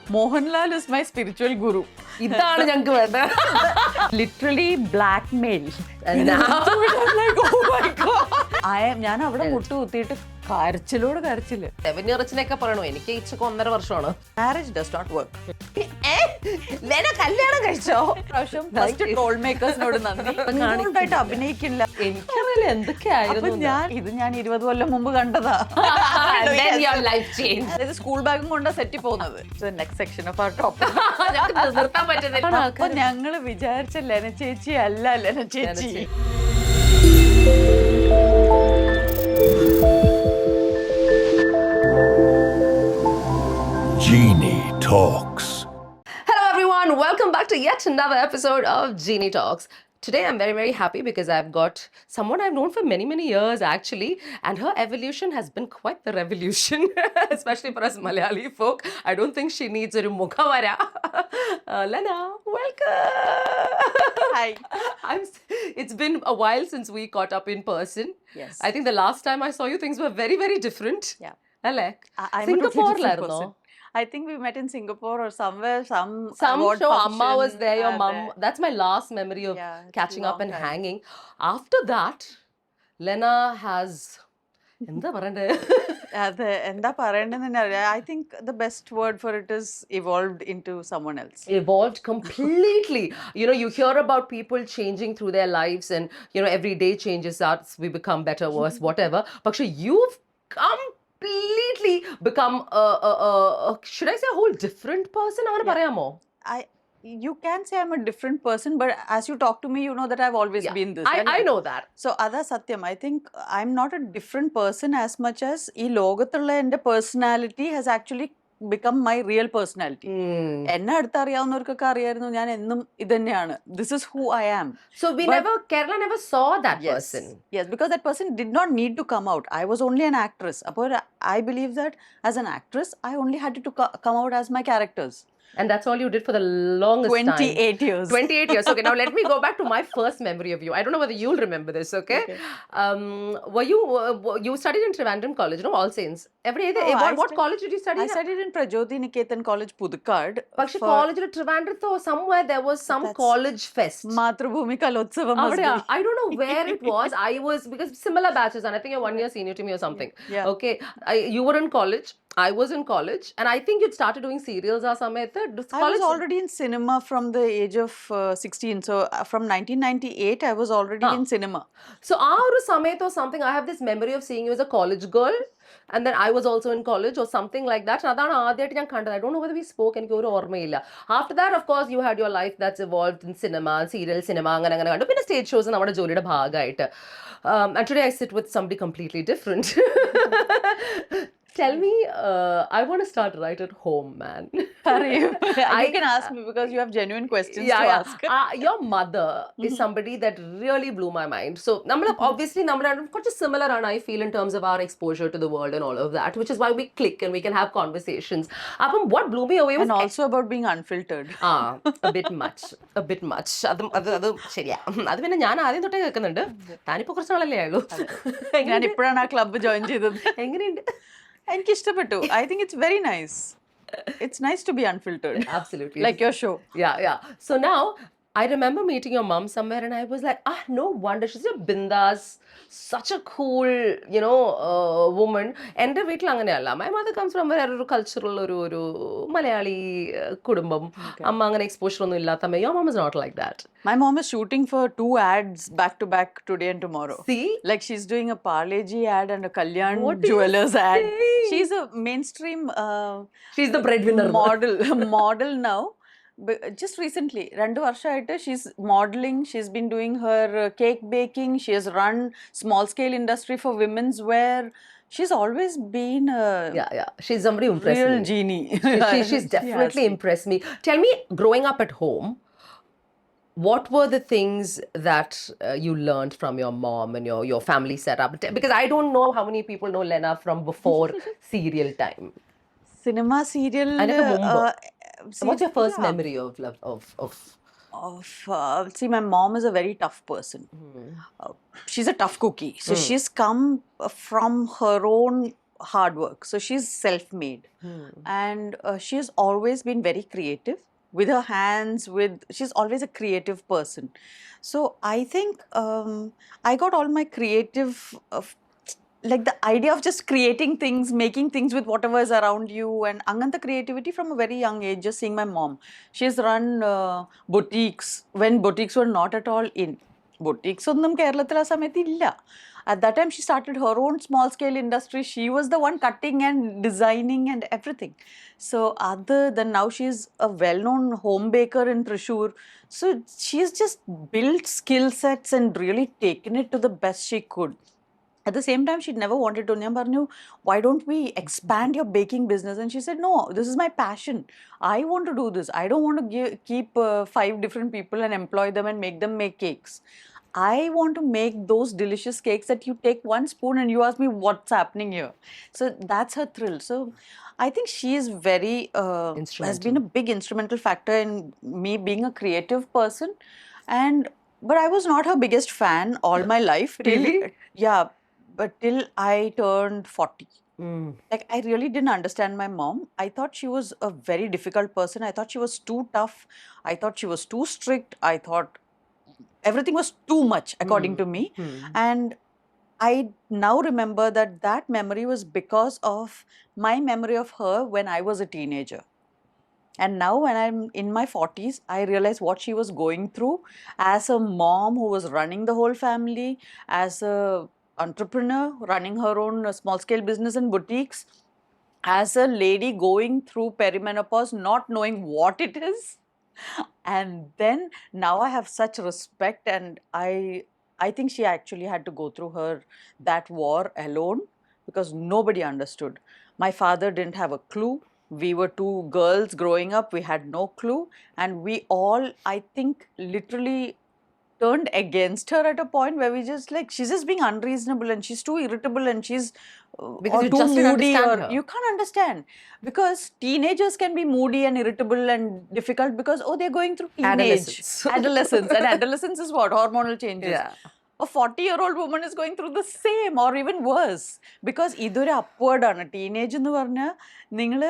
Mohanlal is my spiritual guru. ഇതാണ് ഞങ്ങൾക്ക് വേണ്ടത്. Literally blackmail. And now I'm like, oh my God. ഞാൻ അവിടെ മുട്ട് കുത്തിയിട്ട് കരച്ചില്. 7 ഇയർസിനൊക്കെ പറയണോ, എനിക്ക് ഇച്ചക്ക് 1.5 വർഷമാണ്. Marriage does not work. Lena കല്യാണം കഴിച്ചോ? ഫസ്റ്റ് ട്രോൾ മേക്കേഴ്സിനോട് നന്ദി. ആയിട്ട് അഭിനയിക്കില്ല. എനിക്കറിയില്ല എന്തൊക്കെയായിരുന്നു. ഞാൻ 20 കൊല്ലം മുമ്പ് കണ്ടതാ. സ്കൂൾ ബാഗും കൊണ്ടാ സെറ്റിൽ പോകുന്നത്. Next section of our topic. നിർത്താൻ പറ്റുന്നില്ല. അപ്പൊ ഞങ്ങള് വിചാരിച്ച ലെന ചേച്ചി അല്ല ലെന ചേച്ചി. Genie Talks. Hello everyone, welcome back to yet another episode of Genie Talks. Today I'm very, very happy because I've got someone I've known for many, many years actually, and her evolution has been quite the revolution, especially for us Malayali folk. I don't think she needs a mukhavara. Lena, welcome. Hi. It's been a while since we caught up in person. Yes. I think the last time I saw you, things were very, very different. Yeah. Alec, I'm Singapore a different person. I think we met in Singapore or somewhere, some award show. function. Amma was there, your mum. That's my last memory of catching up and hanging. After that, Lena has... എന്താ പറയണ്ടേ? അതെ, എന്താ പറയണ്ടെന്ന് അറിയാം. I think the best word for it is evolved into someone else. Evolved completely. You know, you hear about people changing through their lives and, you know, every day changes us. We become better, worse, whatever. But you've completely become should I say a whole different person? അങ്ങനെ പറയാമോ? You can say I'm a different person, but as you talk to me, you know that I've always been this. I know that. So, Ada Satyam, I think I'm not a different person as much as ee logathulla ende personality has actually become my real personality. എന്നെ അടുത്തറിയാവുന്നവർക്കൊക്കെ അറിയായിരുന്നു ഞാൻ എന്നും ഇതന്നെയാണ്. This is who I am. So Kerala never saw that person. Yes, because that person did not need to come out. I was only an actress. അപ്പോൾ I believe that as an actress, I only had to come out as my characters. And that's all you did for the longest 28 years. 28 years. Okay, now let me go back to my first memory of you. I don't know whether you'll remember this, okay? You studied in Trivandrum College, no? All Saints. What college did you study? I studied in Prajoti Niketan College, Pudukkad. But college in Trivandrum, somewhere there was some college fest. Matrubhumi Kalotsavam. I don't know where it was. I was, because similar batches, and I think you're 1 year senior to me or something. Yeah. Okay, you were in college. I was in college, and I think you'd started doing serials or something. I was already in cinema from the age of 16. So from 1998, I was already in cinema. So our Samet or something, I have this memory of seeing you as a college girl. And then I was also in college or something like that. I don't know whether we spoke. After that, of course, you had your life that's evolved in cinema, serial cinema. Stage shows and and today I sit with somebody completely different. Tell me, I want to start right at home, man. You can ask me because you have genuine questions to ask. Your mother is somebody that really blew my mind. So, obviously, quite similar, and I feel in terms of our exposure to the world and all of that, which is why we click and we can have conversations. What blew me away was... And also about being unfiltered. A bit much. അത് ശരിയാ. അത് പിന്നെ ഞാൻ ആദ്യം തൊട്ടേ കേൾക്കുന്നുണ്ട്. താനിപ്പോ കുറച്ച് നാളല്ലേ ആയുള്ളൂ. ഞാൻ ഇപ്പോഴാണ് ആ ക്ലബ്ബ് ജോയിൻ ചെയ്തത്. എങ്ങനെയുണ്ട്? എനിക്ക് ഇഷ്ടപ്പെട്ടു. I think it's very nice. It's nice to be unfiltered. Absolutely. Like your show. Yeah. So now, I remember meeting your mom somewhere and I was like, no wonder. She's a bindas, such a cool, woman. എൻ്റെ വീട്ടിൽ അങ്ങനെയല്ല. My mother comes from ഒരു cultural ഒരു മലയാളി കുടുംബം. അമ്മ അങ്ങനെ exposure ഒന്നും ഇല്ലാത്ത. Your mom is not like that. My mom is shooting for 2 ads back to back today and tomorrow. See? Like she's doing a Parle-G ad and a Kalyan Jewelers ad. She's a mainstream she's the breadwinner model now. Just recently, 2 varshayittu she's modeling. She's been doing her cake baking. She has run small scale industry for women's wear. She's always been she's somebody who impressed real me. genie. She's definitely impressed me. Tell me, growing up at home, what were the things that you learned from your mom and your family setup? Because I don't know how many people know Lena from before serial time. Cinema, serial. What's your first memory of see, my mom is a very tough person. She's a tough cookie. So she's come from her own hard work. So she's self-made. And she has always been very creative with her hands, she's always a creative person. So I think I got all my creative, like the idea of just creating things, making things with whatever is around you, and anganta creativity from a very young age. Just seeing my mom, she's run boutiques when boutiques were not at all in. Boutiques ഒന്നും കേരളത്തിൽ ആ സമയത്ത് ഇല്ല. At that time, she started her own small scale industry. She was the one cutting and designing and everything. So other than now, she's a well-known home baker in Thrissur. So she's just built skill sets and really taken it to the best she could. At the same time, she'd never wanted to. ഞാൻ പറഞ്ഞു, why don't we expand your baking business? And she said, no, this is my passion. I want to do this. I don't want to keep 5 different people and employ them and make them make cakes. I want to make those delicious cakes that you take one spoon and you ask me what's happening here. So that's her thrill. So I think she is very, has been a big instrumental factor in me being a creative person. But I was not her biggest fan all my life. Really? Yeah. But till I turned 40. Like, I really didn't understand my mom. I thought she was a very difficult person. I thought she was too tough. I thought she was too strict. I thought everything was too much, according to me. And I now remember that memory was because of my memory of her when I was a teenager. And now when I'm in my 40s, I realize what she was going through as a mom who was running the whole family, as a entrepreneur running her own small scale business and boutiques, as a lady going through perimenopause, not knowing what it is. And then now I have such respect, and I think she actually had to go through that war alone, because nobody understood. My father didn't have a clue. We were 2 girls growing up. We had no clue. And we all, I think, literally turned against her at a point where we just like, she's just being unreasonable and she's too irritable and she's Because or you too just didn't moody, understand or her. you can't understand, because teenagers can be moody and irritable and difficult because they're going through teenage adolescence. And adolescence is what? Hormonal changes. Yeah. A 40-year-old woman is going through the same or even worse, because ഇതൊരു upward ആണ്. Teenage എന്ന് പറഞ്ഞാൽ നിങ്ങൾ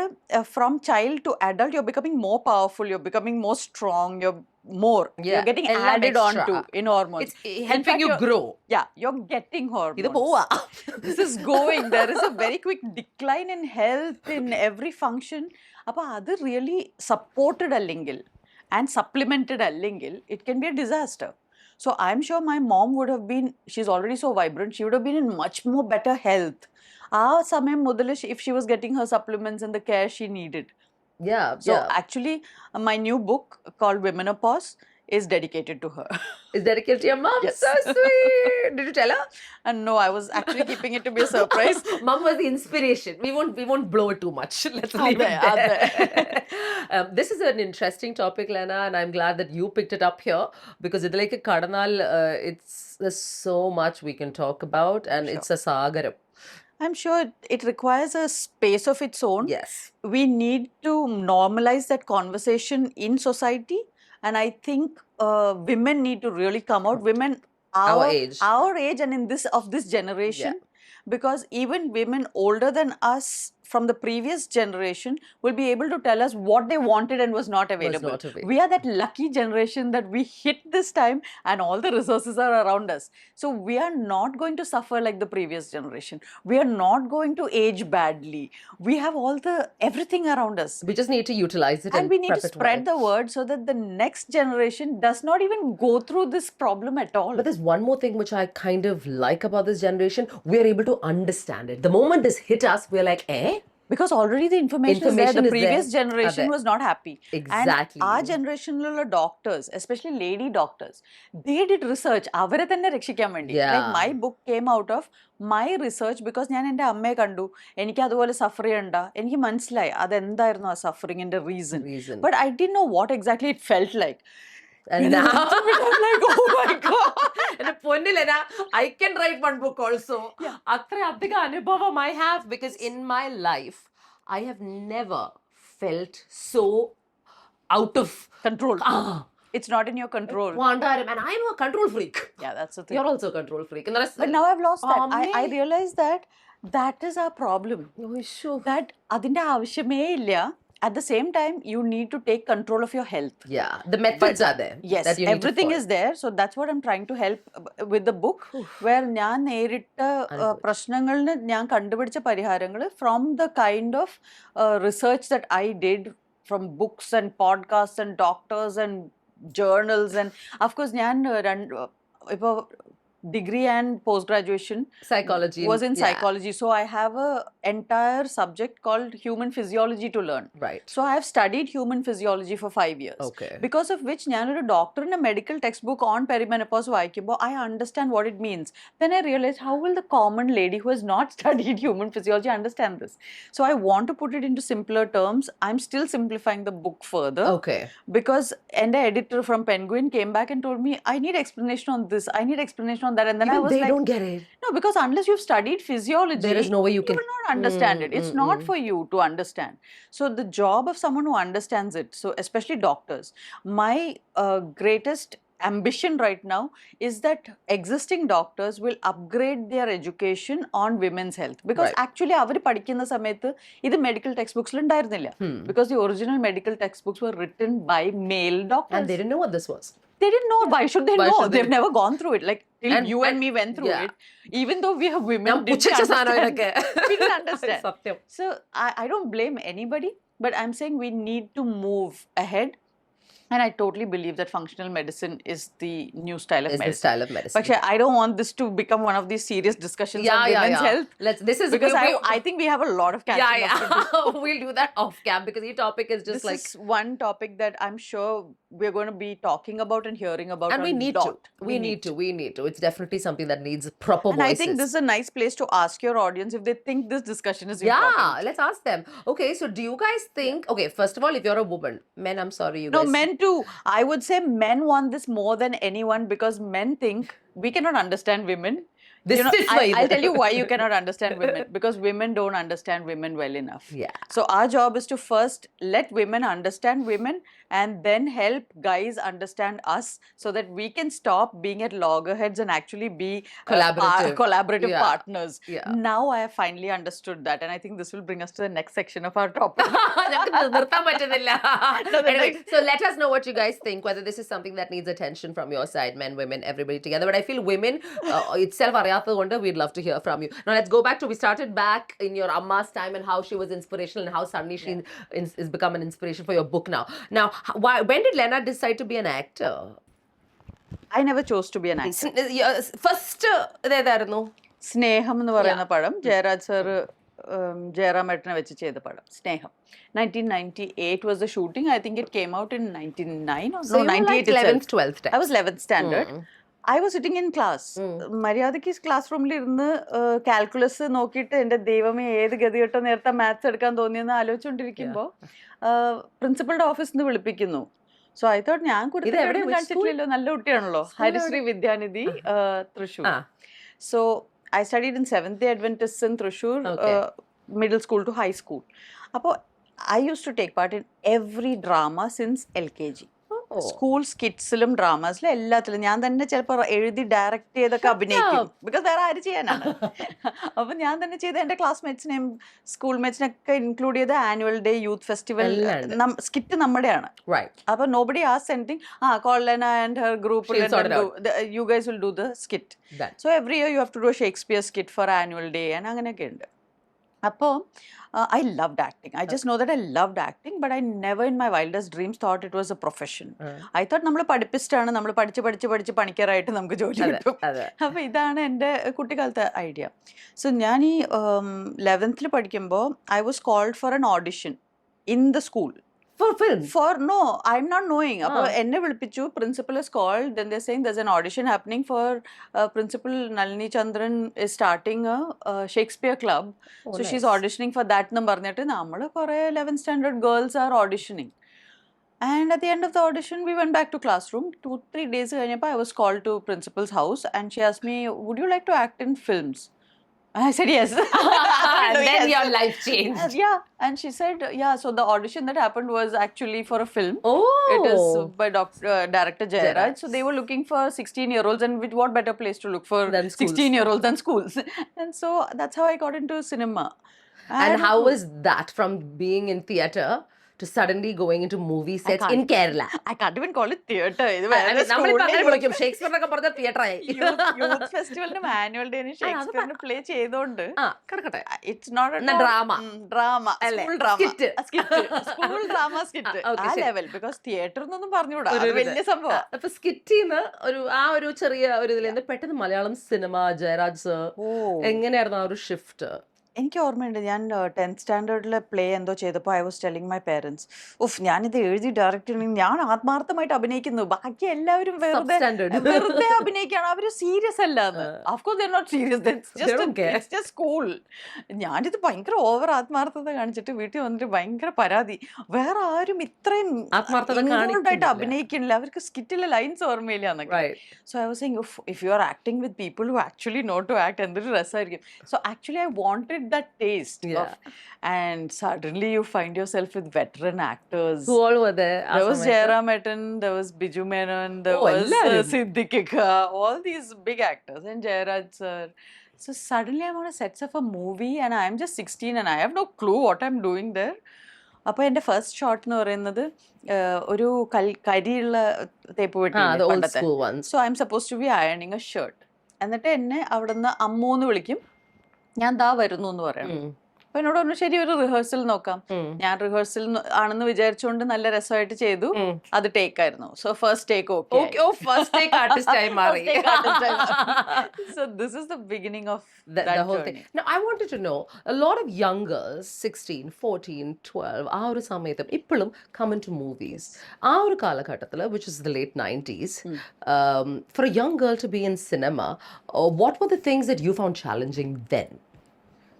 from child to adult, you're becoming more powerful, you're becoming more strong, you're getting എല്ലാം added on extra. to in hormones. It's In helping fact, you grow. Yeah, you're getting hormones. ഇത് പോവാ. This is going. There is a very quick decline in health in every function. അപ്പോൾ അത് really supported അല്ലെങ്കിൽ and supplemented അല്ലെങ്കിൽ, it can be a disaster. So I'm sure my mom would have been, she's already so vibrant, she would have been in much more better health. Samayam mudale, if she was getting her supplements and the care she needed. Yeah. So actually, my new book called Womenopause is dedicated to her. Is dedicated to your mom? Yes. So sweet. Did you tell her? And no, I was actually keeping it to be a surprise. Mom was the inspiration. We won't blow it too much. Let's leave it there. This is an interesting topic, Lena, and I'm glad that you picked it up here, because it's like a cardinal. There's so much we can talk about, and it's a sagaram. I'm sure it requires a space of its own. Yes. We need to normalize that conversation in society. And I think women need to really come out. Women our age and in this generation, because even women older than us from the previous generation will be able to tell us what they wanted and was not available. We are that lucky generation that we hit this time and all the resources are around us. So we are not going to suffer like the previous generation. We are not going to age badly. We have everything around us. We just need to utilize it, and we need to spread the word so that the next generation does not even go through this problem at all. But there's one more thing which I kind of like about this generation. We are able to understand it. The moment this hit us, we're like, Because already the information is there. The previous generation was not happy. Exactly. And our generational doctors, especially lady doctors, they did research. അവരെ തന്നെ രക്ഷിക്കാൻ വേണ്ടി. Like my book came out of my research, because ഞാൻ എൻ്റെ അമ്മയെ കണ്ടു, എനിക്ക് അതുപോലെ സഫർ ചെയ്യണ്ട, എനിക്ക് മനസ്സിലായി അതെന്തായിരുന്നു ആ സഫറിങ്ങിന്റെ reason. But I didn't know what exactly it felt like. And now I'm like, oh my God. And Lena, I can write one book also. Atra adhiga anubhavam I have, because in my life, I have never felt so out of control. It's not in your control. And I'm a control freak. Yeah, that's the thing. You're also a control freak. But now I've lost that. I realized that That is our problem. Oh, sure. That അതിന്റെ ആവശ്യമേ ഇല്ല. At the same time, you need to take control of your health. Yeah, the methods are there. Yes, that you need everything to is there. So that's what I'm trying to help with the book, where ഞാൻ നേരിട്ട പ്രശ്നങ്ങളിന് ഞാൻ കണ്ടുപിടിച്ച പരിഹാരങ്ങൾ from the kind of research that I did from books and podcasts and doctors and journals, and of course ഞാൻ ഇപ്പോൾ degree and post graduation psychology was in psychology, so I have a entire subject called human physiology to learn. Right. So I have studied human physiology for 5 years. Okay. Because of which ഞാനൊരു ഡോക്ടറിന്റെ medical text book on perimenopause വായിക്കുമ്പോൾ I understand what it means. Then I realized, how will the common lady who has not studied human physiology understand this? So I want to put it into simpler terms. I'm still simplifying the book further. Okay. Because the editor from Penguin came back and told me, I need explanation on this, I need explanation on that, and then Even I was they like, don't get it. no, because unless you've studied physiology, There is no way you can will not understand it. It's not for you to understand. So the job of someone who understands it, so especially doctors, my greatest ambition right now is that existing doctors will upgrade their education on women's health, because actually അവർ പഠിക്കുന്ന സമയത്ത് ഇത് medical text ബുക്സിൽ ഉണ്ടായിരുന്നില്ല, because the original medical textbooks were written by male doctors, and they didn't know what this was. They didn't know. Why should they know? They've never gone through it. Like till you and me went through it. Even though we are women, didn't understand. We didn't understand. So I don't blame anybody, but I'm saying we need to move ahead. And I totally believe that functional medicine is the new style of medicine. The style of medicine. But I don't want this to become one of these serious discussions on women's health. This is because I think we have a lot of catching up to do. We'll do that off cam, because your topic is just this is one topic that I'm sure we're going to be talking about and hearing about. And we need to. We need to. It's definitely something that needs proper voices. And I think this is a nice place to ask your audience if they think this discussion is important. Yeah, let's ask them. Okay, so do you guys think, okay, first of all, if you're a woman, men, I'm sorry, you guys. No, men too. I would say men want this more than anyone, because men think we cannot understand women. This is why I'll tell you why you cannot understand women. Because women don't understand women well enough. Yeah. So our job is to first let women understand women, and then help guys understand us, so that we can stop being at loggerheads and actually be collaborative partners. Yeah. Now I have finally understood that, and I think this will bring us to the next section of our topic. Anyway, so let us know what you guys think, whether this is something that needs attention from your side, men, women, everybody together. But I feel women itself, we'd love to hear from you. Now let's go back to, we started back in your Amma's time and how she was inspirational, and how suddenly she is become an inspiration for your book now. Now, when did Lena decide to be an actor? I never chose to be an actor. First, ഏതായിരുന്നു? സ്നേഹം എന്ന് പറയുന്ന പടം Jayaraj sir ജയറാമേട്ടനെ വെച്ച് ചെയ്ത പടം സ്നേഹം. 1998 was the shooting. I think it came out in 99 or so 98 like 11th, 12th. I was 11th standard. I was sitting in class. മര്യാദയ്ക്ക് ക്ലാസ് റൂമിൽ ഇരുന്ന് കാൽക്കുലസ് നോക്കിയിട്ട് എൻ്റെ ദൈവമേ ഏത് ഗതികെട്ടോ നേരത്തെ മാത്സ് എടുക്കാൻ തോന്നിയെന്ന് ആലോചിച്ചുകൊണ്ടിരിക്കുമ്പോൾ പ്രിൻസിപ്പളുടെ ഓഫീസിൽ നിന്ന് വിളിപ്പിക്കുന്നു. സോ ഐ തോട്ട് ഞാൻ കാണിച്ചിട്ടില്ലല്ലോ, നല്ല കുട്ടിയാണല്ലോ, Harisree Vidyanidhi, Thrissur. So I studied in Seventh Day Adventists in Thrissur, middle school to high school. അപ്പോൾ I used to take part in every drama since LKG. School സ്കിറ്റ്സിലും ഡ്രാമാസിലും എല്ലാത്തിലും ഞാൻ തന്നെ ചിലപ്പോൾ എഴുതി ഡയറക്റ്റ് ചെയ്തൊക്കെ അഭിനയിക്കും, ബിക്കോസ് വേറെ ആര് ചെയ്യാനാണ്. അപ്പം ഞാൻ തന്നെ ചെയ്ത് എൻ്റെ ക്ലാസ്മേറ്റ്സിനെയും സ്കൂൾ മേറ്റ്സിനൊക്കെ ഇൻക്ലൂഡ് ചെയ്ത് annual day, youth festival skit നമ്മുടെയാണ്. അപ്പൊ nobody asks anything, call Lena and her group, you guys will do the skit. So every year you have to do a Shakespeare skit for annual day, and അങ്ങനെയൊക്കെ ഉണ്ട്. അപ്പോൾ I loved acting. I just know that I loved acting, but I never in my wildest dreams thought it was a profession. I thought നമ്മൾ പഠിപ്പിസ്റ്റാണ്, നമ്മൾ പഠിച്ച് പണിക്കറായിട്ട് നമുക്ക് ജോലി കിട്ടും. അപ്പോൾ ഇതാണ് എൻ്റെ കുട്ടിക്കാലത്തെ ഐഡിയ. സോ ഞാൻ ഈ 11th പഠിക്കുമ്പോൾ I was called for an audition in the school. For film? No, I'm not knowing. എന്നെ വിളിപ്പിച്ചു, principal is called, then they're saying there's an audition happening for principal Nalini Chandran is starting a Shakespeare club. So nice. She's auditioning for that എന്ന് പറഞ്ഞിട്ട് നമ്മൾ കുറേ 11th standard girls are auditioning. And at the end of the audition, we went back to classroom. 2-3 days കഴിഞ്ഞപ്പോൾ I was called to principal's house, and she asked me, would you like to act in films? I said yes. And then yes. your life changed. Yeah, and she said, yeah, so the audition that happened was actually for a film. Oh. It is by director Jairaj. Jairaj. So they were looking for 16-year-olds, and with what better place to look for Than schools. 16-year-olds than schools. And so that's how I got into cinema. And how was that from being in theatre to suddenly going into movie sets in Kerala? I can't even call it theatre. നമ്മളിപ്പോ അങ്ങനെ വിളിക്കും ഷേക്സ്പിയറിനൊക്കെ പറഞ്ഞ theatre ആയി. Youth ഫെസ്റ്റിവലിനും annual ഡേന് ഷേക്സ്പിയറിന് play ചെയ്തോണ്ട് കിടക്കട്ടെ. It's not drama school drama skit ആ ലെവൽ ബിക്കോസ് തിയേറ്റർ എന്നൊന്നും പറഞ്ഞുകൂടാ, അത് വലിയ സംഭവം. അപ്പൊ സ്കിറ്റിന്ന് ഒരു ചെറിയ ഒരു ഇതിൽ നിന്ന് പെട്ടെന്ന് മലയാളം സിനിമ, ജയരാജ് സർ, എങ്ങനെയായിരുന്നു ആ ഒരു ഷിഫ്റ്റ്? എനിക്ക് ഓർമ്മയുണ്ട്, ഞാൻ 10th സ്റ്റാൻഡേർഡിലെ പ്ലേ എന്തോ ചെയ്തപ്പോൾ I was telling my parents, ഞാനിത് എഴുതി ഡയറക്റ്റ് ചെയ്യണമെങ്കിൽ ഞാൻ ആത്മാർത്ഥമായിട്ട് അഭിനയിക്കുന്നു, ബാക്കി എല്ലാവരും വെറുതെ അഭിനയിക്കുകയാണ്, അവര് സീരിയസ് അല്ലാന്ന്. Of course they are not serious, it's just school. ഞാനിത് ഭയങ്കര ഓവർ ആത്മാർത്ഥത കാണിച്ചിട്ട് വീട്ടിൽ വന്നിട്ട് ഭയങ്കര പരാതി, വേറെ ആരും ഇത്രയും ആയിട്ട് അഭിനയിക്കണില്ല, അവർക്ക് സ്കിറ്റിലെ ലൈൻസ് ഓർമ്മയില്ല എന്നൊക്കെ. So I was saying, if you are acting with people who actually not to act, എന്തൊരു രസമായിരിക്കും. So actually I wanted that taste of, and suddenly you find yourself with veteran actors. Who all were there? There was Jairam Etan, there was Biju Menon, there was Siddiqui, all these big actors, and Jairaj sir. So suddenly I'm on a sets of a movie and I'm just 16 and I have no clue what I'm doing there. അപ്പോൾ എൻ്റെ first shot എന്ന് പറയുന്നത് ഒരു കരിയുള്ള തേപ്പ് വെട്ടി. So I am suppose to be അയണിങ് a shirt. എന്നിട്ട് എന്നെ അവിടെ നിന്ന് അമ്മൂന്ന് വിളിക്കും, ഞാൻ ദാ വരുന്നു എന്ന് പറയണം. അപ്പൊ എന്നോട് പറഞ്ഞു ശരി ഒരു റിഹേഴ്സൽ നോക്കാം. ഞാൻ റിഹേഴ്സൽ ആണെന്ന് വിചാരിച്ചുകൊണ്ട് നല്ല രസമായിട്ട് ചെയ്തു, അത് ടേക്ക് ആയിരുന്നു. So first take So this is the beginning of that whole journey. thing. Now I wanted to know, a lot of young girls, 16, 14, 12, ആ ഒരു സമയത്ത് ഇപ്പോഴും come into movies. ആ ഒരു കാലഘട്ടത്തിൽ, which is the late 90s, for a young girl to be in cinema, what were the things that you found challenging then?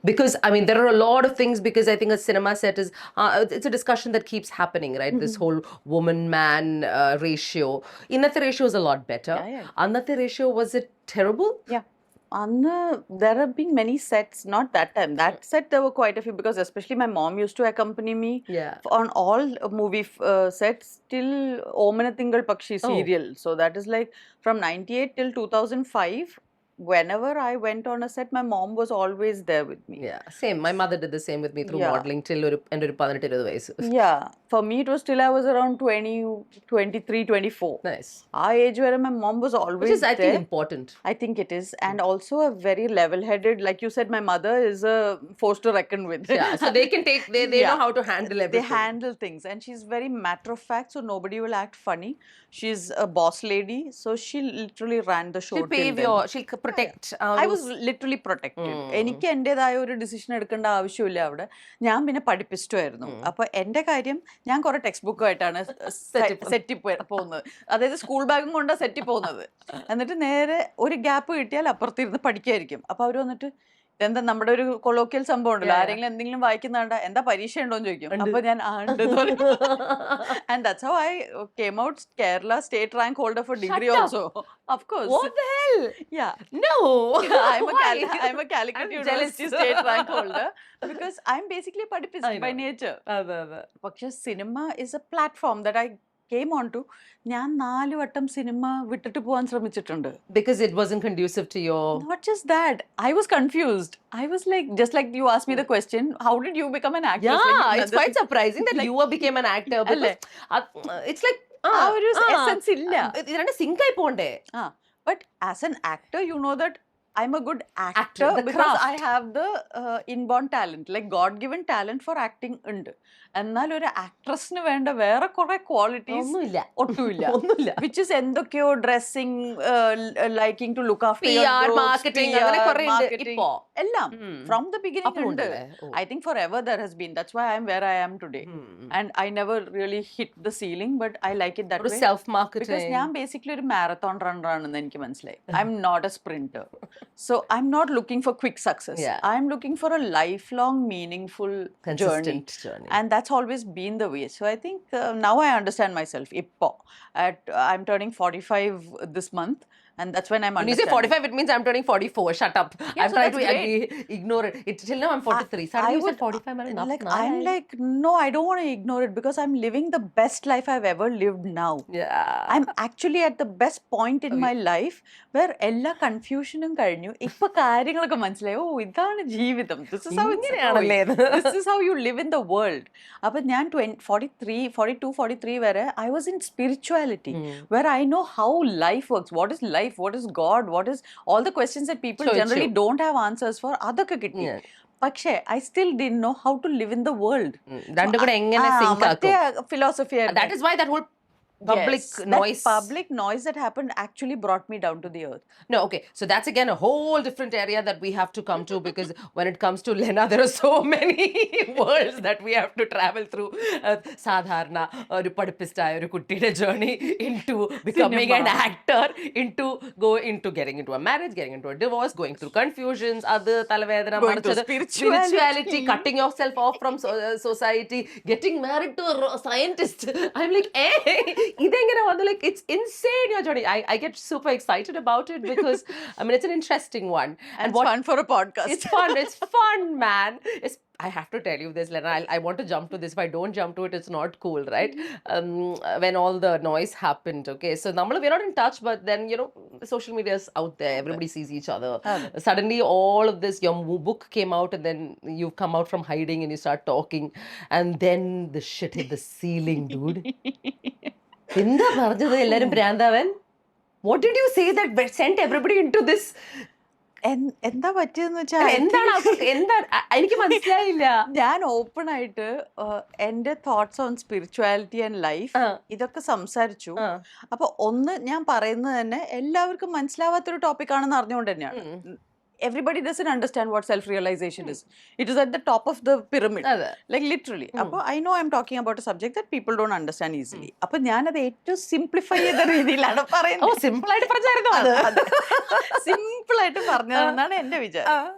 Because I mean there are a lot of things, because I think a cinema set is it's a discussion that keeps happening, right? This whole woman man ratio. Innathe ratio is a lot better. Annathe ratio, was it terrible? There have been many sets, not that time. That set there were quite a few, because especially my mom used to accompany me on all movie sets till Omana Tingal Pakshi serial. So that is like from 98 till 2005. Whenever I went on a set, my mom was always there with me. Yeah, same. My mother did the same with me through modeling till oru 18 vayasu. Yeah, for me it was till I was around 20, 23, 24. Nice. Our age where my mom was always Which is, I think, there. important. I think it is, and also a very level-headed. Like you said, my mother is a force to reckon with. Yeah, so they can take. They know how to handle everything. They handle things, and she's very matter of fact. So nobody will act funny. She's a boss lady, so she literally ran the show. She'll protect. I was literally protected. എനിക്ക് എൻ്റെതായ ഒരു decision എടുക്കേണ്ട ആവശ്യമില്ല അവിടെ. ഞാൻ പിന്നെ പഠിപ്പിച്ചിട്ടുമായിരുന്നു. അപ്പൊ എന്റെ കാര്യം, ഞാൻ കുറെ ടെക്സ്റ്റ് ബുക്കുമായിട്ടാണ് സെറ്റിൽ പോകുന്നത്. അതായത് സ്കൂൾ ബാഗും കൊണ്ടാണ് സെറ്റിൽ പോകുന്നത്. എന്നിട്ട് നേരെ ഒരു ഗ്യാപ്പ് കിട്ടിയാൽ അപ്പുറത്തിരുന്ന് പഠിക്കായിരിക്കും. അപ്പൊ അവര് വന്നിട്ട്, ഇതെന്താ നമ്മുടെ ഒരു കൊളോക്കിയൽ സംഭവം ഉണ്ടല്ലോ, ആരെങ്കിലും എന്തെങ്കിലും വായിക്കുന്നുണ്ട, എന്താ പരീക്ഷ ഉണ്ടോന്ന് ചോദിക്കും. അപ്പൊ ഞാൻ and that's how I came out Kerala state rank holder for degree also. Of course. What the hell? Yeah. No. I'm a Calicut University state rank holder because I'm basically a padipist by nature. പക്ഷെ cinema is a platform that I came on to. ഞാൻ 4 വട്ടം cinema വിട്ടിട്ട് പോകാൻ ശ്രമിച്ചിട്ടുണ്ട്. Because it wasn't conducive to your... Not just that, I was confused. I was like, just like you asked me the question, how did you become an actress? Yeah, it's quite surprising that you became an actor. Because it's like... ആ ഒരു essence ഇല്ല. ഇത് രണ്ട് sync ആയി പോണ്ടേ. But as an actor, you know that I'm a good actor because I have the inborn talent, like God-given talent for acting ഉണ്ട്. എന്നാൽ ഒരു ആക്ട്രസിന് വേണ്ട വേറെ കുറെ ക്വാളിറ്റീസ് ഒട്ടുമില്ല. വിച്ച് ഇസ് എന്തൊക്കെയോ dressing, liking to look after your marketing, എല്ലാം from the beginning ഉണ്ട്. I think for ever there has been. That's why I'm where I am today. And I never really hit the ceiling, but I like it that way. Self marketing. Because ഞാൻ basically ഒരു marathon runner ആണെന്ന് എനിക്ക് മനസ്സിലായി. I'm not a sprinter. So I'm not looking for quick success. I'm looking for a lifelong, meaningful journey. And that's always been the way. So I think now I understand myself. I'm turning 45 this month. and that's when I'm When you say understanding. 45, it means I'm turning 44. Shut up. I'm so trying to that's ignore it. Till now, I'm 43. Suddenly you said 45. I'm like, no, I don't want to ignore it because I'm living the best life I've ever lived now. Yeah. I'm actually at the best point in my life where എല്ലാ കൺഫ്യൂഷനും കഴിഞ്ഞു. ഇപ്പൊ കാര്യങ്ങളൊക്കെ മനസ്സിലായി. ഓ, ഇതാണ് ജീവിതം. This is how it's going. This is how you live in the world. അപ്പൊ ഞാൻ 42, 43 വരെ I was in spirituality where I know how life works. What is life? What is God? What is all the questions that people generally don't have answers for? അതൊക്കെ കിട്ടി. പക്ഷേ I still didn't know how to live in the world. രണ്ടും കൂടെ എങ്ങനെ sync മറ്റേ ആക്കും? philosophy ആയിരുന്നു. That is why that whole public noise. That public noise that happened actually brought me down to the earth. No, okay. So that's again a whole different area that we have to come to because when it comes to Lena, there are so many worlds that we have to travel through. Sadharna, ഒരു പഠിപ്പിസ്റ്റായ ഒരു കുട്ടിയുടെ journey into becoming an actor, into getting into a marriage, getting into a divorce, going through confusions, other തലവേദന, spirituality, cutting yourself off from society, getting married to a scientist. I'm like, hey. Like, it's insane, your journey. I get super excited about it because I mean it's an interesting one and it's fun for a podcast. It's fun, man. I have to tell you this, Lena. I want to jump to this. If I don't jump to it, it's not cool, right? When all the noise happened, okay. So we're not in touch, but then social media is out there. Everybody sees each other. Suddenly, all of this, your book came out, and then you've come out from hiding and you start talking, and then the shit hit the ceiling, dude. What did you say that sent everybody into this? എന്താ പറ്റിയെന്ന് വെച്ചാൽ എനിക്ക് മനസ്സിലായില്ല. ഞാൻ open ആയിട്ട് എന്റെ thoughts on spirituality and life ഇതൊക്കെ സംസാരിച്ചു. അപ്പൊ ഒന്ന് ഞാൻ പറയുന്നത് തന്നെ എല്ലാവർക്കും മനസ്സിലാവാത്തൊരു ടോപ്പിക് ആണെന്ന് അറിഞ്ഞുകൊണ്ട് തന്നെയാണ്. Everybody doesn't understand what self-realization is. It is at the top of the pyramid. Like literally. Appo I know I'm talking about a subject that people don't understand easily. Appo njan adu ഏറ്റവും simplify ചെയ്ത രീതിയിലാണ് പറയുന്നത്. ഓ, simple ആയിട്ട് പറഞ്ഞായിരുന്നു. Simple ആയിട്ട് പറഞ്ഞതെന്നാണ് എന്റെ വിചാരം.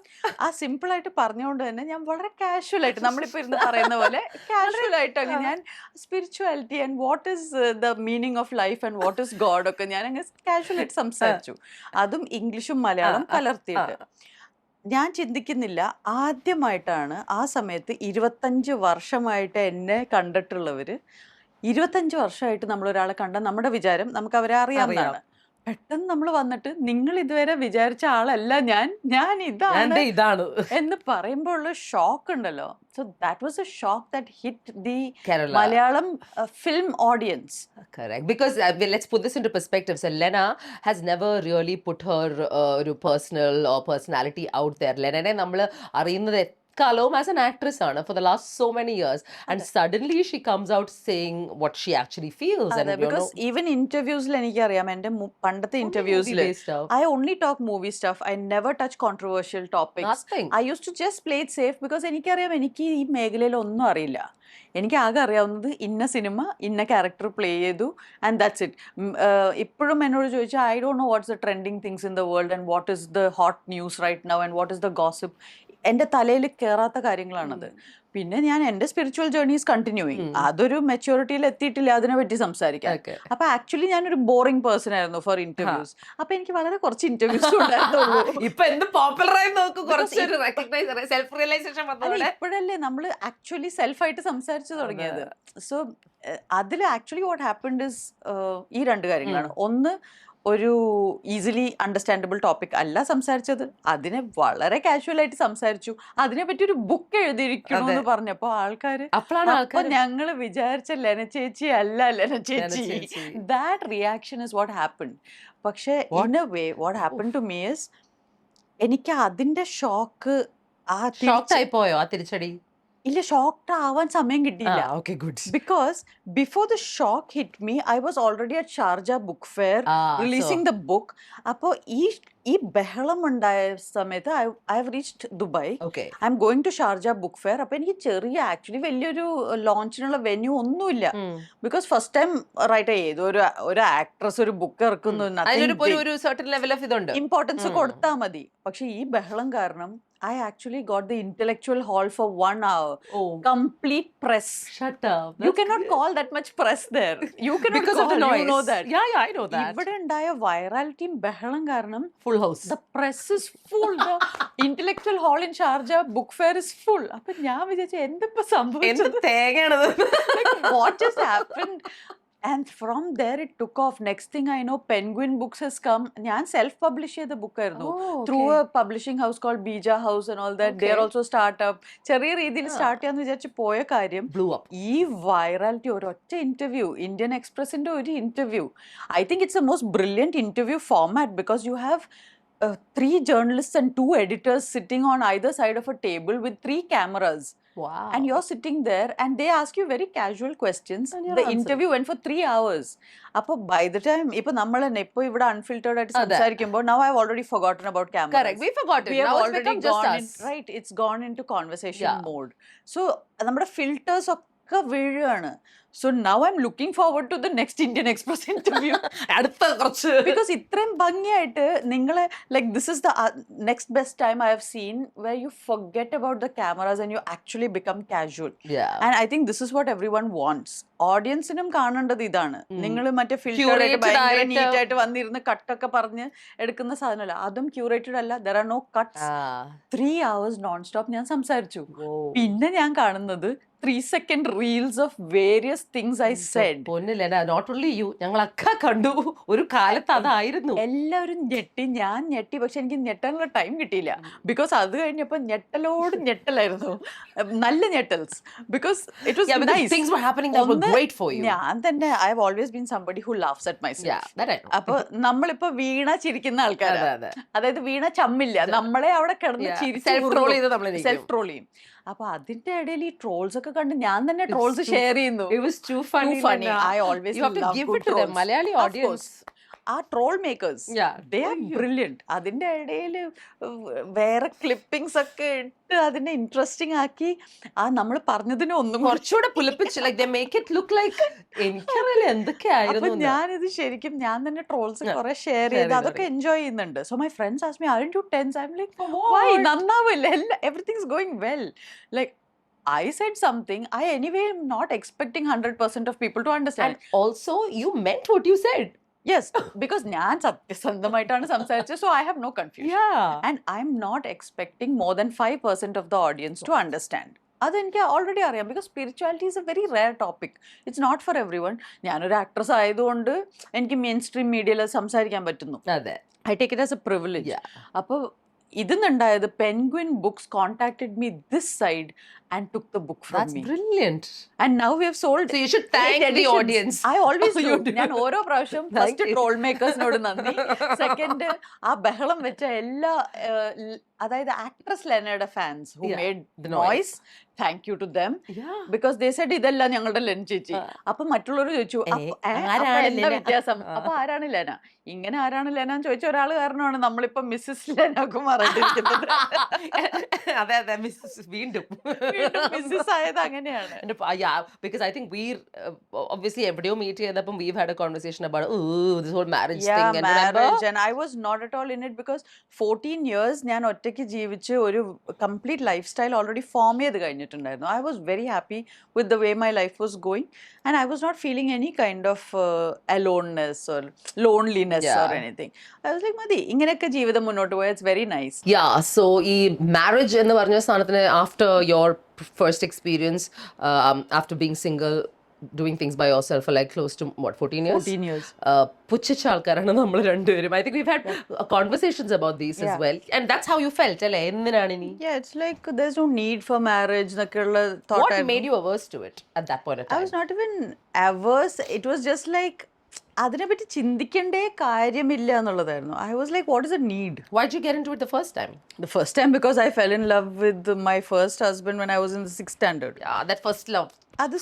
ആ സിമ്പിൾ ആയിട്ട് പറഞ്ഞുകൊണ്ട് തന്നെ ഞാൻ വളരെ കാഷ്വൽ ആയിട്ട് നമ്മളിപ്പോ ഇരുന്ന് പറയുന്ന പോലെ കാഷ്വൽ ആയിട്ട് ഞാൻ spirituality and what is the meaning of life and what is God ഒക്കെ ഞാൻ അങ്ങ് കാഷ്വൽ ആയിട്ട് സംസാരിച്ചു. അതും ഇംഗ്ലീഷും മലയാളം കലർത്തിയിട്ട്. ഞാൻ ചിന്തിക്കുന്നില്ല, ആദ്യമായിട്ടാണ് ആ സമയത്ത് 25 വർഷമായിട്ട് എന്നെ കണ്ടിട്ടുള്ളവര് 25 വർഷമായിട്ട് നമ്മളൊരാളെ കണ്ടാൽ നമ്മുടെ വിചാരം നമുക്ക് അവരെ അറിയാവുന്നതാണ്. പെട്ടെന്ന് നമ്മൾ വന്നിട്ട് നിങ്ങൾ ഇതുവരെ വിചാരിച്ച ആളല്ല ഞാൻ ഇതാണ് എന്ന് പറയുമ്പോൾ ഉള്ള ഷോക്ക് ഉണ്ടല്ലോ. So that was A shock that hit the Malayalam film audience. Correct. Because let's put this into perspective. So Lena has never really put her personal or personality out there. Lena നമ്മൾ അറിയുന്നത് Kalom as an actress for the last so many years, and suddenly she comes out saying what she actually feels. And because even interviews എനിക്കറിയാം, എൻ്റെ പണ്ടത്തെ interviewsല് I only talk movie stuff. I never touch controversial topics. Nothing. I used to just play it safe because എനിക്കറിയാം എനിക്ക് ഈ മേഖലയിൽ ഒന്നും അറിയില്ല. എനിക്ക് ആകെ അറിയാവുന്നത് ഇന്ന സിനിമ ഇന്ന ക്യാരക്ടർ പ്ലേ ചെയ്തു ആൻഡ് ദാറ്റ്സ് ഇറ്റ്. ഇപ്പോഴും എന്നോട് ചോദിച്ചാൽ I don't know what's the trending things in the world and what is the hot news right now and what is the gossip. എൻ്റെ തലയിൽ കയറാത്ത കാര്യങ്ങളാണത്. പിന്നെ ഞാൻ എൻ്റെ സ്പിരിച്വൽ ജേർണീസ് കണ്ടിന്യൂയിങ്. അതൊരു മെച്യൂരിറ്റിയിൽ എത്തിയിട്ടില്ല അതിനെ പറ്റി സംസാരിക്കാൻ. അപ്പൊ ആക്ച്വലി ഞാനൊരു ബോറിംഗ് പേഴ്സൺ ആയിരുന്നു ഫോർ ഇന്റർവ്യൂസ്. അപ്പൊ എനിക്ക് വളരെ കുറച്ച് ഇന്റർവ്യൂസ് ഉണ്ടായിരുന്നുള്ളൂ. ഇപ്പോഴല്ലേ നമ്മൾ ആക്ച്വലി സെൽഫായിട്ട് സംസാരിച്ചു തുടങ്ങിയത്. സോ അതിൽ ആക്ച്വലി വാട്ട് ഹാപ്പൻഡ് ഇസ് ഈ രണ്ട് കാര്യങ്ങളാണ്. ഒന്ന്, ഒരു ഈസിലി അണ്ടർസ്റ്റാൻഡബിൾ ടോപ്പിക് അല്ല സംസാരിച്ചത്, അതിനെ വളരെ കാഷ്വൽ ആയിട്ട് സംസാരിച്ചു. അതിനെ പറ്റി ഒരു ബുക്ക് എഴുതിയിരിക്കണം എന്ന് പറഞ്ഞപ്പോ ആൾക്കാര് അപ്പൊ ഞങ്ങള് വിചാരിച്ച ലെന ചേച്ചി അല്ല ലെന ചേച്ചി. That reaction is what happen. പക്ഷെ in a way what happen to me is എനിക്ക് അതിന്റെ ഷോക്ക് പോയോ ആ തിരിച്ചടി ഇല്ല, ഷോക്ക്ഡ് ആവാൻ സമയം കിട്ടിയില്ല. Because before the shock hit me I was already at Sharjah book fair releasing the book. അപ്പോൾ ഈ ബഹളം ഉണ്ടായ സമയത്ത് I have reached Dubai. I'm going to Sharjah book fair. അപ്പൊ എനിക്ക് ചെറിയ ആക്ച്വലി വലിയൊരു ലോഞ്ചിനുള്ള വെന്യൂ ഒന്നുമില്ല. ബിക്കോസ് ഫസ്റ്റ് ടൈം റൈറ്റ് ഒരു ആക്ട്രസ് ഒരു ബുക്ക് ഇറക്കുന്നു, ഇമ്പോർട്ടൻസ് കൊടുത്താൽ മതി. പക്ഷെ ഈ ബഹളം കാരണം I actually got the intellectual hall for 1 hour. Oh. Complete press. Shut up. You cannot call that much press there. You cannot because call. of the noise. You know that. Yeah, I know that. ഇവിടെ ഉണ്ടായ വൈറാലിറ്റിയും ബഹളം കാരണം Full house. the press is full. The intellectual hall in Sharjah book fair is full. അപ്പൊ ഞാൻ വിചാരിച്ചു എന്തിപ്പോ സംഭവിച്ചത്, what just happened? And from there it took off. Next thing I know, Penguin Books has come. ഞാൻ self publish ചെയ്ത ബുക്കായിരുന്നു through a publishing house called Bija House and all that. They are also startup. ചെറിയ രീതിയിൽ start ചെയ്യാന്ന് വിചാരിച്ച് പോയ കാര്യം blew up. ഈ virality ഒരൊറ്റ ഇന്റർവ്യൂ, ഇന്ത്യൻ എക്സ്പ്രസിന്റെ ഒരു interview. I think it's the most brilliant interview format because you have 3 journalists and 2 editors sitting on either side of a table with 3 cameras. Wow. And you're sitting there and they ask you very casual questions. The interview went for 3 hours. Appo by the time ipo nammalenne ipo ivida unfiltered aayittu samsarikkumbol, now I've already forgotten about cameras. Correct, we forgot it. We have now already it's become just gone us. right, it's gone into conversation mode. So nammada filters ഒക്കെ വീഴാണ്. So now I'm looking forward to the next Indian Express interview. Because ഇത്രയും ഭംഗിയായിട്ട് നിങ്ങളെ, like this is the next best time I have seen where you forget about the cameras and you actually become casual. Yeah. And I think this is what everyone wants. ഓഡിയൻസിനും കാണേണ്ടത് ഇതാണ്. നിങ്ങൾ മറ്റേ filter ആയിട്ട് ഭയങ്കര NEET ആയിട്ട് വന്നിരുന്ന് കട്ടൊക്കെ പറഞ്ഞ് എടുക്കുന്ന സാധനമല്ല. അതും ക്യൂറേറ്റഡ് അല്ല. There are no cuts. 3 hours non stop ഞാൻ സംസാരിച്ചു. പിന്നെ ഞാൻ കാണുന്നത് 3-second reels of various things I said. പൊന്നില്ല, നോട്ട് ഓൺലി യു, ഞങ്ങളൊക്കെ കണ്ടു. ഒരു കാലത്ത് അതായിരുന്നു. എല്ലാവരും ഞെട്ടി, ഞാൻ ഞെട്ടി. പക്ഷെ എനിക്ക് ഞെട്ടാനുള്ള ടൈം കിട്ടിയില്ല. ബിക്കോസ് അത് കഴിഞ്ഞപ്പോ ഞെട്ടലോട് ഞെട്ടലായിരുന്നു. നല്ല ഞെട്ടൽസ്. Because it was nice. Things were happening that were great for you. ഞാൻ തന്നെ I have always been somebody who laughs at myself. Yeah, that I know. അപ്പൊ നമ്മളിപ്പോ വീണ ചിരിക്കുന്ന ആൾക്കാരാണ്. അതായത് വീണ ചമ്മില്ല, നമ്മളെ അവിടെ കിടന്ന് ചിരിച്ച് സെൽഫ് ട്രോൾ ചെയ്യും. അപ്പൊ അതിന്റെ ഇടയിൽ ഈ ട്രോൾസ് ഒക്കെ കണ്ട് ഞാൻ തന്നെ ട്രോൾസ് ഷെയർ ചെയ്യുന്നു. It was too funny. I always you have to give it to them. Malayali audience. ആ troll makers, they are brilliant. അതിന്റെ ഇടയിൽ വേറെ ക്ലിപ്പിംഗ്സ് ഒക്കെ ഇട്ട് അതിനെ ഇൻട്രസ്റ്റിംഗ് ആക്കി ആ നമ്മൾ പറഞ്ഞതിനെ ഒന്നും കുറച്ചുകൂടെ പുലിപ്പിച്ച്, like they make it look like എനിക്കറിയില്ല എന്തൊക്കെയായിരുന്നു. ഞാനിത് ശരിക്കും ഞാൻ തന്നെ ട്രോൾസ് കുറെ ഷെയർ ചെയ്ത് അതൊക്കെ എൻജോയ് ചെയ്യുന്നുണ്ട്. So my friends ask me aren't you tense? I'm like why? നന്നാവില്ല, everything's going well. Like I said something, I anyway am not expecting 100% of people to understand. And also you meant what you said. Yes, because ഞാൻ സത്യസന്ധമായിട്ടാണ് സംസാരിച്ചത്. So I have no confusion. Yeah. And I'm not expecting more than 5% of the audience to understand. അതെനിക്ക് already അറിയാം. Because spirituality is a very rare topic. It's not for every one. ഞാനൊരു actress ആയതുകൊണ്ട് എനിക്ക് mainstream മീഡിയയിൽ സംസാരിക്കാൻ പറ്റുന്നു. I take it as a privilege. അപ്പോൾ ഇതിന്നുണ്ടായത് Penguin Books contacted me this side and took the book from me. That's brilliant. And now we have sold. So you should thank the audience. I always do. ഞാൻ ഓരോ പ്രാവശ്യം first troll മേക്കേഴ്സിനോട് നന്ദി, second ആ ബഹളം വെച്ച എല്ലാ അതായത് actress ലെനയുടെ fans who made the noise, thank you to them. Because they said ഇതെല്ലാം ഞങ്ങളുടെ ലെന ചേച്ചി. അപ്പൊ മറ്റുള്ളവർ ചോദിച്ചു എന്താ വ്യത്യാസം, അപ്പൊ ആരാണ് ലെന, ഇങ്ങനെ ആരാണ് ലെന എന്ന് ചോദിച്ച ഒരാൾ കാരണമാണ് നമ്മളിപ്പോ മിസ്സിസ് ലെനൊക്കെ മാറിയിരിക്കുന്നത്. അതെ അതെ, മിസ്സിസ് വീണ്ടും മിസ്സിസ് ആയത് അങ്ങനെയാണ്. Yeah, because I think we're obviously എവിടെയോ മീറ്റ് ചെയ്തപ്പം we've had a conversation about this whole marriage thing. And marriage, and I was not at all in it because 14 years ഞാൻ ഒറ്റയ്ക്ക് ജീവിച്ച് ഒരു complete life style already form ചെയ്ത് കഴിഞ്ഞിട്ടുണ്ടായിരുന്നു. I was very happy with the way my life was going and I was not feeling any kind of aloneness or loneliness or anything. I was like മതി ഇങ്ങനെയൊക്കെ ജീവിതം മുന്നോട്ട് പോയാൽ it's very nice. Yeah, so ഈ marriage എന്ന് പറഞ്ഞ സ്ഥാനത്തിന് after your first experience, after being single, doing things by yourself for like close to what, 14 years? 14 years. പുച്ഛിച്ച ആൾക്കാരാണ് നമ്മൾ രണ്ടുപേരും. I think we've had conversations about these as well. And that's how you felt, അല്ലേ? എന്തിനാണ് ഇനി? Yeah, it's like there's no need for marriage എന്നൊക്കെയുള്ള thought. What made you averse to it at that point of time? I was not even averse. It was just like അതിനെപ്പറ്റി ചിന്തിക്കേണ്ടേ കാര്യമില്ല എന്നുള്ളതായിരുന്നു. I was like, what is the need? Why did you get into it the first time? The first time because I fell in love with my first husband when I was in the 6th standard. Yeah, that first love. അത്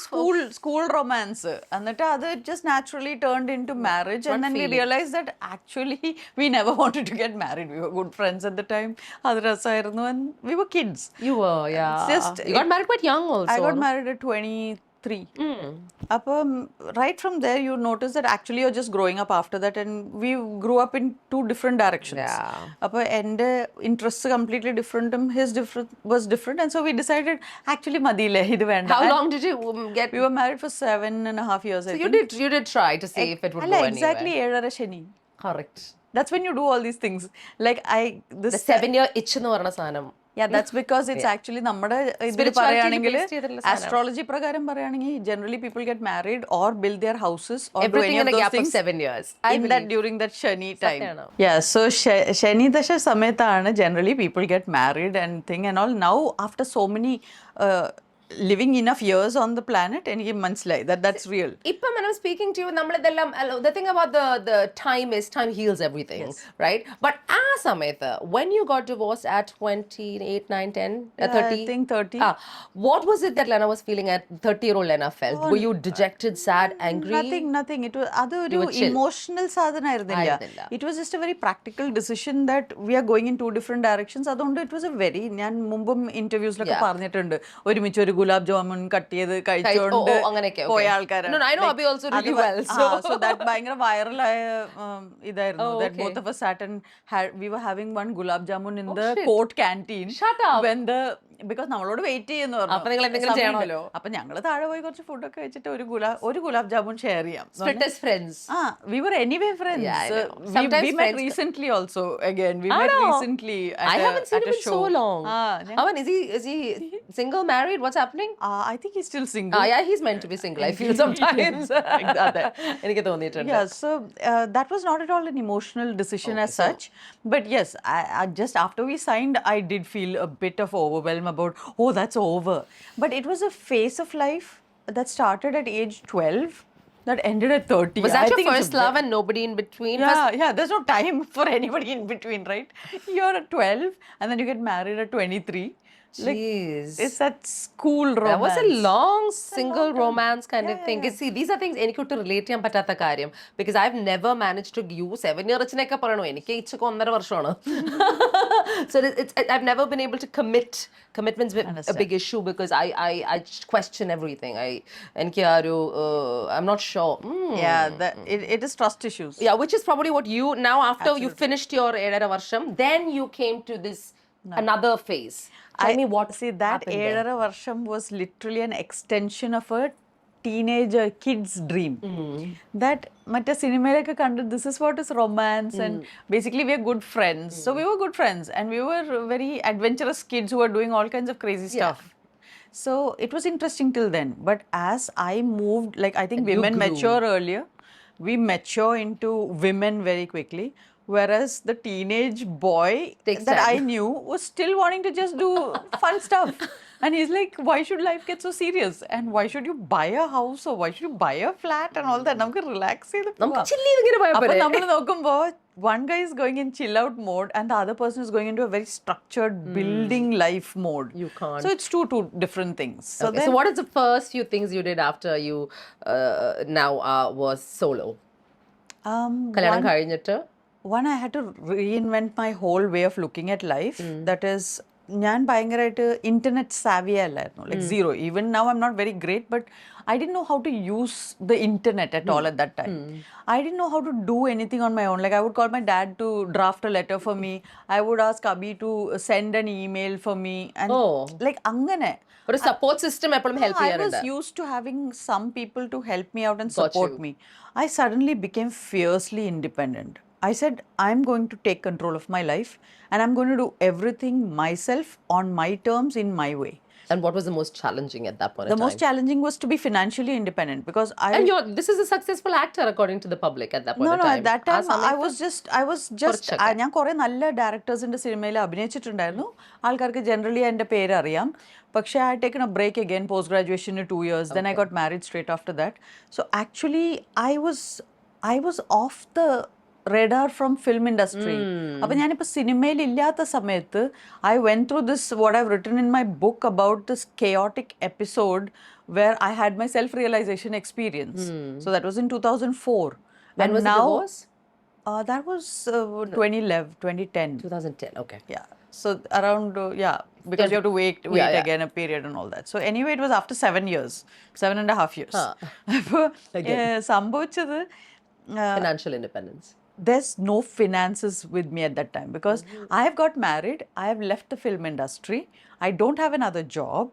school romance. എന്നിട്ട് അത് just naturally turned into marriage and then we realized that actually we never wanted to get married. We were good friends at the time. അത് രസമായിരുന്നു and we were kids. You were, yeah. It's just, you got married quite young also. I got married at 23 3. Right from there, you notice that actually you're just growing up after that, and we grew up in 2 different directions. And interests completely different, his was different, and so we decided actually madile idu venda. How long did you get? We were married for 7.5 years. So I you think. did try to see if it would go exactly anywhere. 7 shani. Correct. That's when you do all these things. Like The 7-year itch എന്ന് പറഞ്ഞ സാധനം. Yeah, that's because it's actually നമ്മുടെ ഇതിൽ പറയുകയാണെങ്കിൽ astrology പ്രകാരം പറയുകയാണെങ്കിൽ generally people get married or build their houses or do Everything any in of a those gap of things 7 years. during that Shani time. സത്യമാണോ? Yeah, so Shani Dasha സമയത്താണ് generally people get married and thing and all. Now after so many living enough years on the planet, എനിക്ക് മനസ്സിലായി that's real. ഇപ്പം when I'm speaking to you, നമ്മളിതെല്ലാം the thing about the time is time heals everything, right? But ആ സമയത്ത് when you got divorced at 28, 9, 10, 30? I think 30. What was it that Lena was feeling at 30-year-old Lena felt? Were you dejected, sad, angry? Nothing. It was അതൊരു emotional സാധനമായിരുന്നില്ല. It was just a very practical decision that we are going in 2 different directions. അതുകൊണ്ട് it was a very, ഞാൻ മുമ്പും ഇന്റർവ്യൂസിലൊക്കെ പറഞ്ഞിട്ടുണ്ട്, ഒരുമിച്ച് ഒരു gulab jamun cut ചെയ്ത് കഴിച്ചോണ്ട് പോയ ആൾക്കാരാണ്. No, I know Abhi also really well. So that ഭയങ്കര വൈറലായ ഇതായിരുന്നു. That both of us sat and we were having one gulab jamun in the court canteen. Shut up. Because നമ്മളോട് വെയിറ്റ് ചെയ്യുന്നു പറഞ്ഞു. അപ്പൊ ഞങ്ങള് താഴെ പോയി കുറച്ച് ഫുഡൊക്കെ വെച്ചിട്ട് ഒരു ഗുലാബ് ജാമുൻ ഷെയർ ചെയ്യാം. Split as friends. We were anyway friends. Yeah, I know. Sometimes we met recently also again. We met recently at I haven't seen him in so long. Aman, is he single, married? What's happening? I think he's still single. Yeah, he's meant to be single. I feel sometimes. എനിക്ക് തോന്നിയിട്ടുണ്ട്. Yeah, so that was not at all an emotional decision as such. But yes, I just after we signed, I did feel a bit of overwhelm about, oh, that's over. But it was a phase of life that started at age 12 that ended at 30. Was that your first love and nobody in between? Yeah, there's no time for anybody in between, right? You're at 12 and then you get married at 23. Jeez. It's that school romance. That was a long single romance kind of thing. See, these are things എനിക്കൊട്ട് relate ചെയ്യാൻ പറ്റാത്ത കാര്യം, because I've never managed to use 7 year ഇച്ചിനൊക്കെ പറയണോ, എനിക്ക് ഇച്ചൊക്കെ 1.5 വർഷമാണ്. So I've never been able to commitments a big issue because I question everything. എനിക്ക് ആ ഒരു I'm not sure. It is trust issues. Yeah, which is probably what you now after you finished your 7 വർഷം, then you came to this another phase. Tell me what. See, that 7 varsham was literally an extension of a teenager kid's dream. That matte cinemalekku kandu, this is what is romance, and basically we are good friends. So we were good friends and we were very adventurous kids who were doing all kinds of crazy stuff. So it was interesting till then. But as I moved, like I think women mature earlier. We mature into women very quickly. Whereas the teenage boy that I knew was still wanting to just do fun stuff. And he's like, why should life get so serious? And why should you buy a house or why should you buy a flat and all that? നമുക്ക് relax ചെയ്ത് അപ്പോൾ നമ്മൾ നോക്കുമ്പോൾ one guy is going in chill out mode and the other person is going into a very structured building life mode. You can't. So it's two different things. So, so what is the first few things you did after you now was solo? കല്യാണം കഴിഞ്ഞിട്ട് One, I had to reinvent my whole way of looking at life. That is, ഞാൻ ഭയങ്കരമായിട്ട് internet savvy അല്ലായിരുന്നു, like zero. Even now I'm not very great, but I didn't know how to use the internet at all at that time. I didn't know how to do anything on my own. Like I would call my dad to draft a letter for me. I would ask Abhi to send an email for me. And like അങ്ങനെ ഒരു support system എപ്പോഴും help ചെയ്യാറുണ്ട്. I was used to having some people to help me out and support me. I suddenly became fiercely independent. I said, I'm going to take control of my life and I'm going to do everything myself on my terms in my way. And what was the most challenging at that point? The most challenging was to be financially independent because And this is a successful actor according to the public at that point of time. No, at that time I was just ഞാൻ കുറേ നല്ല ഡയറക്ടേഴ്സിന്റെ സിനിമയിൽ അഭിനയിച്ചിട്ടുണ്ടായിരുന്നു. ആൾക്കാർക്ക് generally എൻ്റെ പേര് അറിയാം. പക്ഷേ I had taken a break again post graduation in 2 years. Then I got married straight after that. So actually I was off the radar from film industry. അപ്പോൾ ഞാനിപ്പോൾ സിനിമയിൽ ഇല്ലാത്ത സമയത്ത് I went through this, what I've written in my book about this chaotic episode where I had my self-realization experience. So that was in 2004. When was the divorce? That was 2011, 2010. 2010, okay. Yeah. So around because you have to wait yeah. again a period and all that. So anyway, it was after 7.5 years. അപ്പോൾ സംഭവിച്ചത് Financial independence. there's no finances with me at that time because I have got married, I have left the film industry, I don't have another job.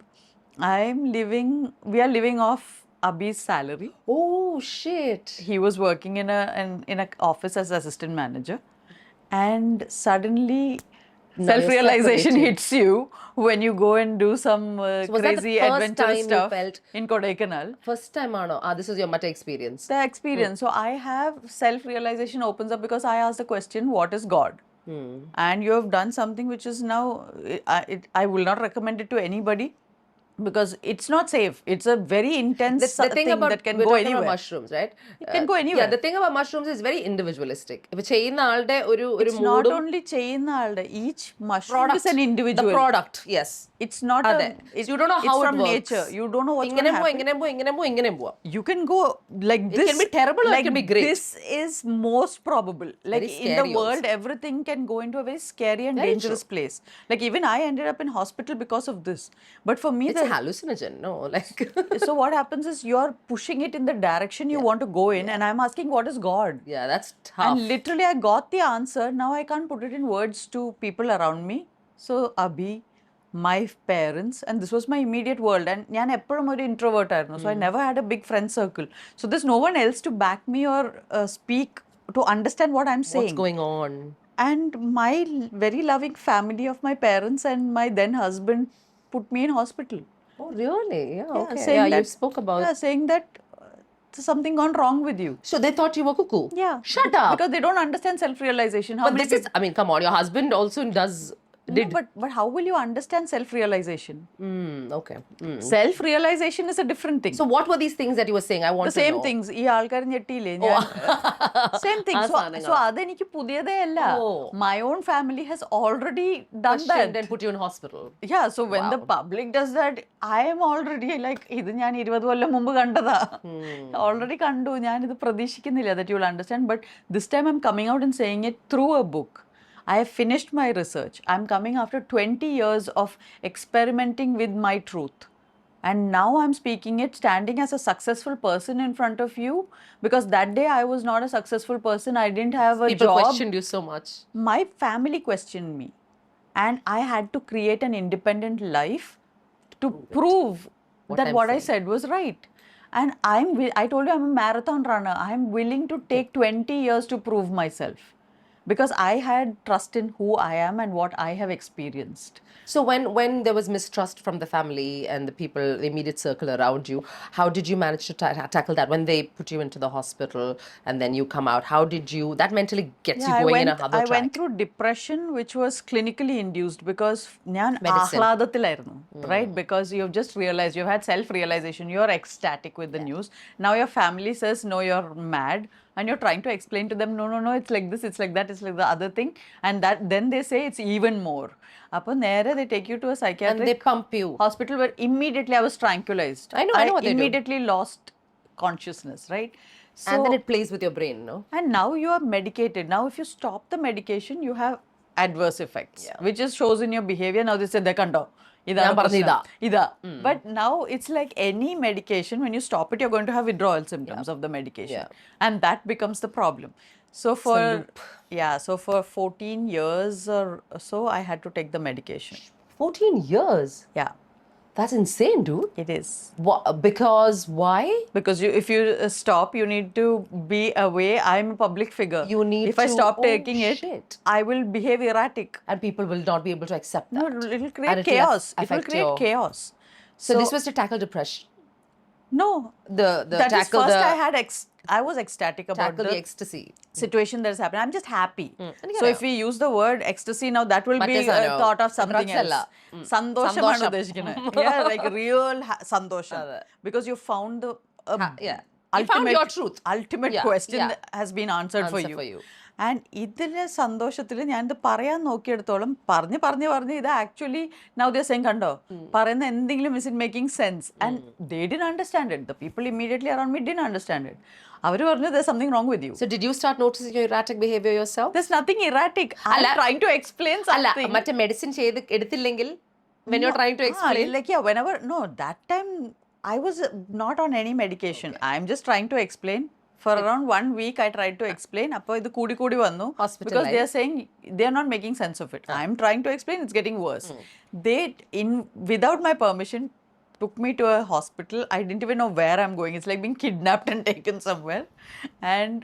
We are living off Abhi's salary. Oh shit. He was working in a office as assistant manager, and suddenly Now self-realization you're hits you when you go and do some was that the crazy first adventurous time you stuff felt- in Kodaikanal. First time ano. This is your Mata experience. The experience. So I have self-realization opens up because I asked the question, what is God? And you have done something which is now, I will not recommend it to anybody because it's not safe. It's a very intense The thing thing about that can we're go talking about anywhere. mushrooms, right? It can go anywhere. Yeah, the thing about mushrooms is very individualistic. ഇപ്പൊ ചെയ്യുന്ന ആളുടെ ഒരു It's not only ചെയ്യുന്ന ആളുടെ, each mushroom is an individual. The product, yes. It's not അതെ. So you don't know how it's it from works. nature. You don't know what's going to happen. ഇങ്ങനെ പോവാം. You can go like this. It can be terrible or it can be great. This is most probable. Like Very in the scary world, also. everything can go into a very scary and Very dangerous place. Like even I ended up in hospital because of this. But for me, It's a hallucinogen, no? Like so what happens is you're pushing it in the direction you want to go in, and I'm asking, what is God? yeah, that's tough. And literally, I got the answer. Now I can't put it in words to people around me. So Abhi, my parents, and this was my immediate world. And ഞാൻ എപ്പോഴും ഒരു introvert ആയിരുന്നു. So I never had a big friend circle. So there's no one else to back me or speak to understand what I'm saying. What's going on? And my very loving family of my parents and my then husband put me in hospital. Oh, really? Yeah, okay. saying Yeah, you that- spoke about saying that there's something gone wrong with you. So they thought you were cuckoo? Yeah. Shut up. Because they don't understand self-realization. How But many this is, I mean, come on, your husband also does No, but how will you understand self-realization? Okay. Self-realization is a different thing. So what were these things that you were saying? I want The to same know. things. ഈ ആൾക്കാർ ഞെട്ടിയില്ലേ same thing. So അതെനിക്ക് പുതിയതേ അല്ല. My own family has already done Questioned that. and put you in hospital. Yeah, so when the public does that, I am already like, ഇത് ഞാൻ 20 കൊല്ലം മുമ്പ് കണ്ടതാ. Already കണ്ടു. ഞാൻ ഇത് പ്രതീക്ഷിക്കുന്നില്ല that you will understand. But this time I'm coming out and saying it through a book. I have finished my research. I'm coming after 20 years of experimenting with my truth. And now I'm speaking it standing as a successful person in front of you, because that day I was not a successful person. I didn't have a People job. questioned you so much. My family questioned me. And I had to create an independent life to prove that I'm what I saying. said was right. And I told you I'm a marathon runner. I'm willing to take 20 years to prove myself. Because I had trust in who I am and what I have experienced. So when there was mistrust from the family and the people, the immediate circle around you, how did you manage to tackle that? When they put you into the hospital and then you come out, how did you, that mentally gets you going in another I track? went through depression, which was clinically induced because ഞാൻ Medicine. ആഹ്ലാദത്തിലായിരുന്നു, right? Because you've just realized, you've had self-realization, you're ecstatic with the news. Now your family says, no, you're mad. And you're trying to explain to them, no, it's like this, it's like that, it's like the other thing. And then they say it's even more. Appo Nair, they take you to a psychiatric And they pump you. hospital where immediately I was tranquilized. I know what they do. immediately lost consciousness, right? So, And then it plays with your brain, no? and now you are medicated. Now if you stop the medication, you have adverse effects, Yeah. which is shows in your behavior. Now they say, they kando. ഞാൻ പറഞ്ഞിതാ. But now it's like any medication, when you stop it, you're going to have withdrawal symptoms of the medication. Yeah. And that becomes the problem. So so for 14 years or so, I had to take the medication. 14 years? Yeah, That's insane, dude. it is. Because why? Because if you stop, you need to be away. I'm a public figure. You need if I to- stop oh, taking it, shit. I will behave erratic. And people will not be able to accept that. No, it will And create it will chaos. It will affect create your- chaos. So this was to tackle depression. No. The That is tackle first the I was ecstatic about tackle the the ecstasy. situation that is happening. I'm just happy. എനിക്കറിയാം. So if we use the word ecstasy now, that will be മറ്റേ സാധനം. thought of something drugs അല്ല. else. സന്തോഷമാണ് സന്തോഷം. ഉദ്ദേശിക്കുന്നത്. Yeah, like real സന്തോഷം. അതെ. Because you found the Yeah. You found your truth. ultimate Yeah, question yeah. has been answered for Answer you. for you. And ഇതിലെ സന്തോഷത്തിൽ ഞാനിത് പറയാൻ നോക്കിയെടുത്തോളം പറഞ്ഞ് ഇത് ആക്ച്വലി നൗ ദേ സെയിങ് കണ്ടോ പറയുന്ന എന്തെങ്കിലും is it making sense and they didn't understand it the people immediately around me didn't understand it അവർ പറഞ്ഞു there's something wrong with you. So did you start noticing your erratic behavior yourself? There's nothing erratic. I'm trying to explain അല്ല something. മറ്റേ medicine ചെയ്ത് എടുത്തില്ലെങ്കിൽ when you're trying to explain. Like whenever that time I was not on any medication. Okay. I'm just trying to explain. For around 1 week, I tried to explain. Appo idu koodi vannu because they are saying they are not making sense of it. I'm trying to explain. It's getting worse. They without my permission took me to a hospital. I didn't even know where I'm going. It's like being kidnapped and taken somewhere. And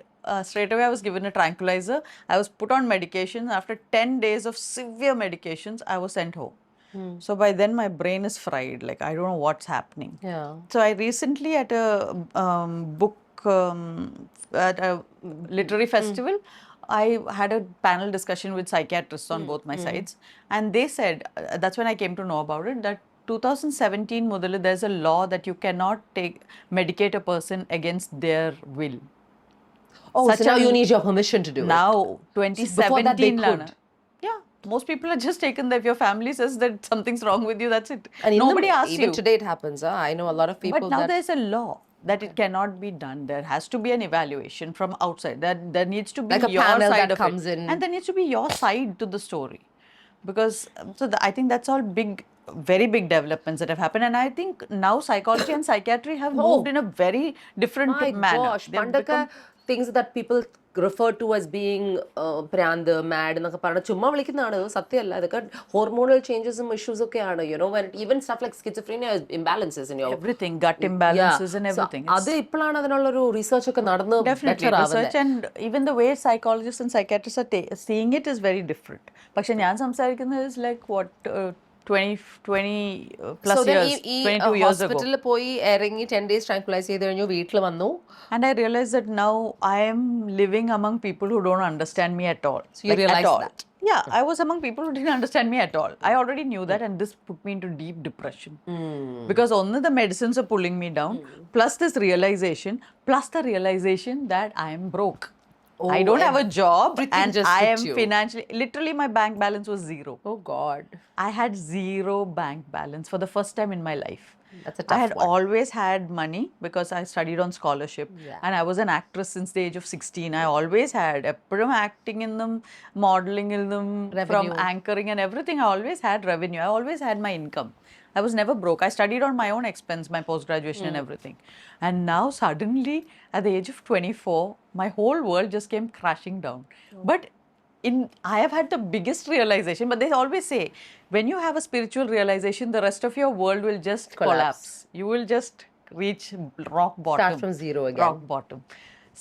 straight away, I was given a tranquilizer. I was put on medication. After 10 days of severe medications, I was sent home. So by then my brain is fried. Like I don't know what's happening. Yeah. So I recently at a book at a literary festival, I had a panel discussion with psychiatrists on both my sides, and they said that's when I came to know about it that 2017 mudal there's a law that you cannot medicate a person against their will. Oh, so now you need your permission to do it. Now Before that they 2017 could. Yeah, most people are just taken that if your family says that something's wrong with you, that's it. And Nobody asks even you. today it happens. I know a lot of people But now that there's a law that it cannot be done. There has to be an evaluation from outside. That there needs to be Like a your panel side that of comes it. in. And there needs to be your side to the story. Because I think that's all very big developments that have happened. And I think now psychology and psychiatry have moved in a very different my manner. gosh, They've പണ്ടൊക്കെ things that people refer to as being Prant mad എന്നൊക്കെ പറഞ്ഞ ചുമ്മാ വിളിക്കുന്നതാണ് സത്യമല്ല ഇതൊക്കെ hormonal ചേഞ്ചസും issues ഒക്കെയാണ് when even stuff like schizophrenia imbalances in your everything, gut imbalances and everything. So, അത് ഇപ്പോഴാണ് അതിനുള്ളൊരു റിസർച്ച് ഒക്കെ നടന്ന് Definitely, research and even the way psychologists and psychiatrists are seeing it is very different. പക്ഷെ ഞാൻ സംസാരിക്കുന്നത് is like what 20 plus So then years, ഈ 22 years ago. ഹോസ്പിറ്റലിൽ പോയി ഇറങ്ങി 10 days ട്രാങ്കുലൈസ് ചെയ്ത് കഴിഞ്ഞു വീട്ടിൽ വന്നു. And I realized that now I am living among people who don't understand me at all. So you realized that? Yeah, I was among people who didn't understand me at all. I already knew that, and this put me into deep depression. Because only the medicines are pulling me down, plus this realization, plus the realization that I am broke. I don't have a job, everything and just I hit am you. financially, literally my bank balance was zero. Oh God. I had zero bank balance for the first time in my life. That's a tough I had one. always had money because I studied on scholarship, and I was an actress since the age of 16. I always had from acting in them, modeling in them, from Revenue. anchoring and everything. I always had revenue. I always had my income. I was never broke. I studied on my own expense, my post-graduation and everything. And now suddenly, at the age of 24, my whole world just came crashing down. But I have had the biggest realization, but they always say, when you have a spiritual realization, the rest of your world will just collapse. You will just reach rock bottom. Start from zero again. Rock bottom.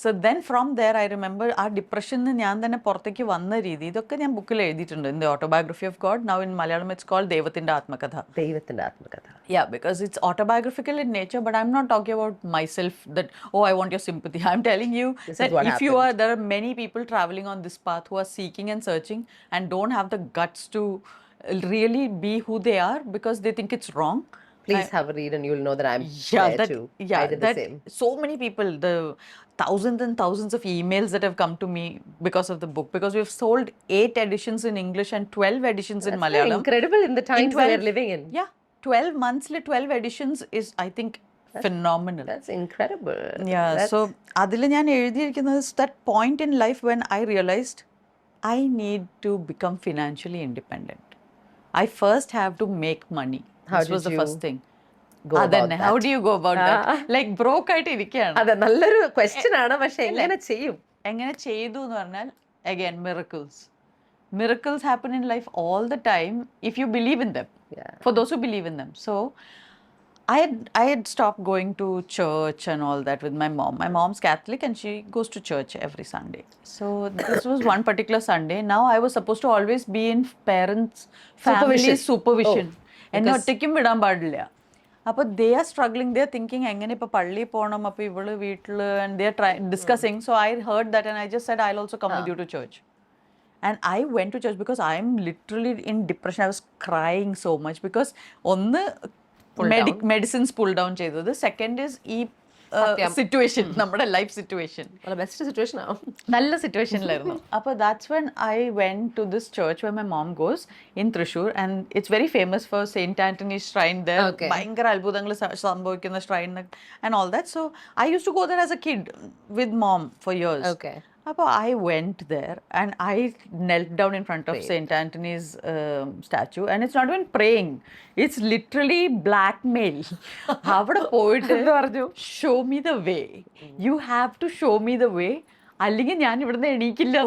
So then from there, I remember our depression ഞാൻ തന്നെ പുറത്തേക്ക് വന്ന രീതി ഇതൊക്കെ ഞാൻ ബുക്കിൽ എഴുതിയിട്ടുണ്ട് in the autobiography of God. Now in Malayalam it's called ദൈവത്തിന്റെ ആത്മകഥ. ദൈവത്തിന്റെ ആത്മകഥ. Yeah, because it's autobiographical in nature, but I'm not talking about myself that, oh, I want your sympathy. I'm telling you that if you are, there are many people traveling on this path who are seeking and searching and don't have the guts to really be who they are because they think it's wrong. Please have a read and you'll know that I'm there too. I did the same. So many people, the thousands and thousands of emails that have come to me because of the book, because we've sold 8 editions in English and 12 editions in Malayalam. Incredible in the times that we're living in. Yeah, 12 months, 12 editions is, I think, phenomenal. That's incredible. Yeah, so അതിൽ ഞാൻ എഴുതിയിരിക്കുന്നത് that point in life when I realized I need to become financially independent. I first have to make money. How This was did the you first thing. go about that? How do you go about that? Like broke ആയിട്ട് ഇരിക്കുകയാണ്. അതെ നല്ലൊരു question ആണ് പക്ഷെ എങ്ങനെ ചെയ്യും? എങ്ങനെ ചെയ്തു എന്ന് പറഞ്ഞാൽ again miracles. Miracles happen in life all the time if you believe in them. Yeah. For those who believe in them. So I had stopped going to church and all that with my mom. My mom's Catholic and she goes to church every Sunday. So this was one particular Sunday. Now I was supposed to always be in parents' family supervision. എന്നെ ഒറ്റയ്ക്കും വിടാൻ പാടില്ല. അപ്പോൾ they are struggling, they are thinking എങ്ങനെ ഇപ്പോൾ പള്ളിയിൽ പോകണം, അപ്പോൾ ഇവള് വീട്ടിൽ, and they are discussing. So I heard that and I just said I'll also come with you to church. And I went to church because I am literally in depression. I was crying so much because ഒന്ന് medicines pull down ചെയ്തത്. Second is ഈ situation, നമ്മുടെ life situation best situation ആവും. നല്ല സിറ്റുവേഷനിലായിരുന്നു. അപ്പോൾ that's when I went to this church where my mom goes in Thrissur and it's very famous for Saint Anthony shrine. ഭയങ്കര അത്ഭുതങ്ങൾ സംഭവിക്കുന്ന shrine and all that. So I use to go there as a kid with mom for years. അപ്പോൾ I went there and I knelt down in front of Saint Anthony's statue and it's not even praying, it's literally blackmail. അവിടെ പോയിട്ട് പറഞ്ഞു show me the way, you have to show me the way, അല്ലെങ്കിൽ ഞാൻ ഇവിടുന്ന് എണീക്കില്ല.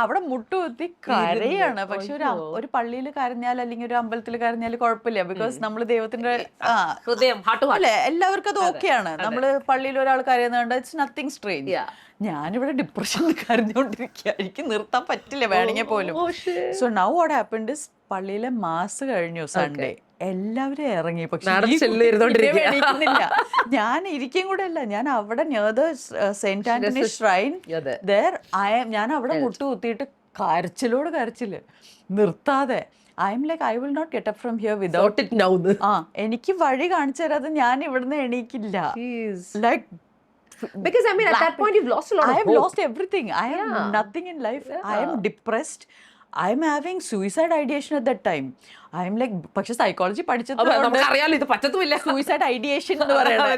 അവിടെ മുട്ടുകുത്തി കരയാണ്. പക്ഷെ ഒരു പള്ളിയിൽ കരഞ്ഞാൽ അല്ലെങ്കിൽ ഒരു അമ്പലത്തിൽ കരഞ്ഞാൽ കുഴപ്പമില്ല, ബിക്കോസ് നമ്മൾ ദൈവത്തിന്റെ ഹൃദയം അല്ലെ, എല്ലാവർക്കും അത് ഓക്കെയാണ്. നമ്മള് പള്ളിയിൽ ഒരാൾ കരയുന്നുണ്ട്, ഇറ്റ്സ് നത്തിങ് സ്ട്രേഞ്ച്. ഞാനിവിടെ ഡിപ്രഷനിൽ കരഞ്ഞോണ്ടിരിക്കുക, എനിക്ക് നിർത്താൻ പറ്റില്ല വേണമെങ്കിൽ പോലും. So now what happened is, പള്ളിയിലെ മാസ് കഴിഞ്ഞു സൺഡേ, എല്ലാവരും ഇറങ്ങി. പക്ഷെ ഞാൻ ഇരിക്കും കൂടെ അല്ല, ഞാൻ അവിടെ near the Saint Anthony shrine there, ഞാൻ അവിടെ മുട്ടുകുത്തിയിട്ട് കരച്ചിലോട് കരച്ചില് നിർത്താതെ. I am like, I will not get up from here without it now. എനിക്ക് വഴി കാണിച്ചു തരാതെ ഞാൻ ഇവിടുന്ന് എണീക്കില്ല. Like, because I mean at that point you've lost a lot of hope. I have lost everything. I have nothing in life. I am depressed. I am having suicide ideation at that time. I am like, പക്ഷെ psychology പഠിച്ചത് അറിയാലോ ഇത് പറ്റത്തുമില്ല. Suicide ideation എന്ന് പറയുന്നത്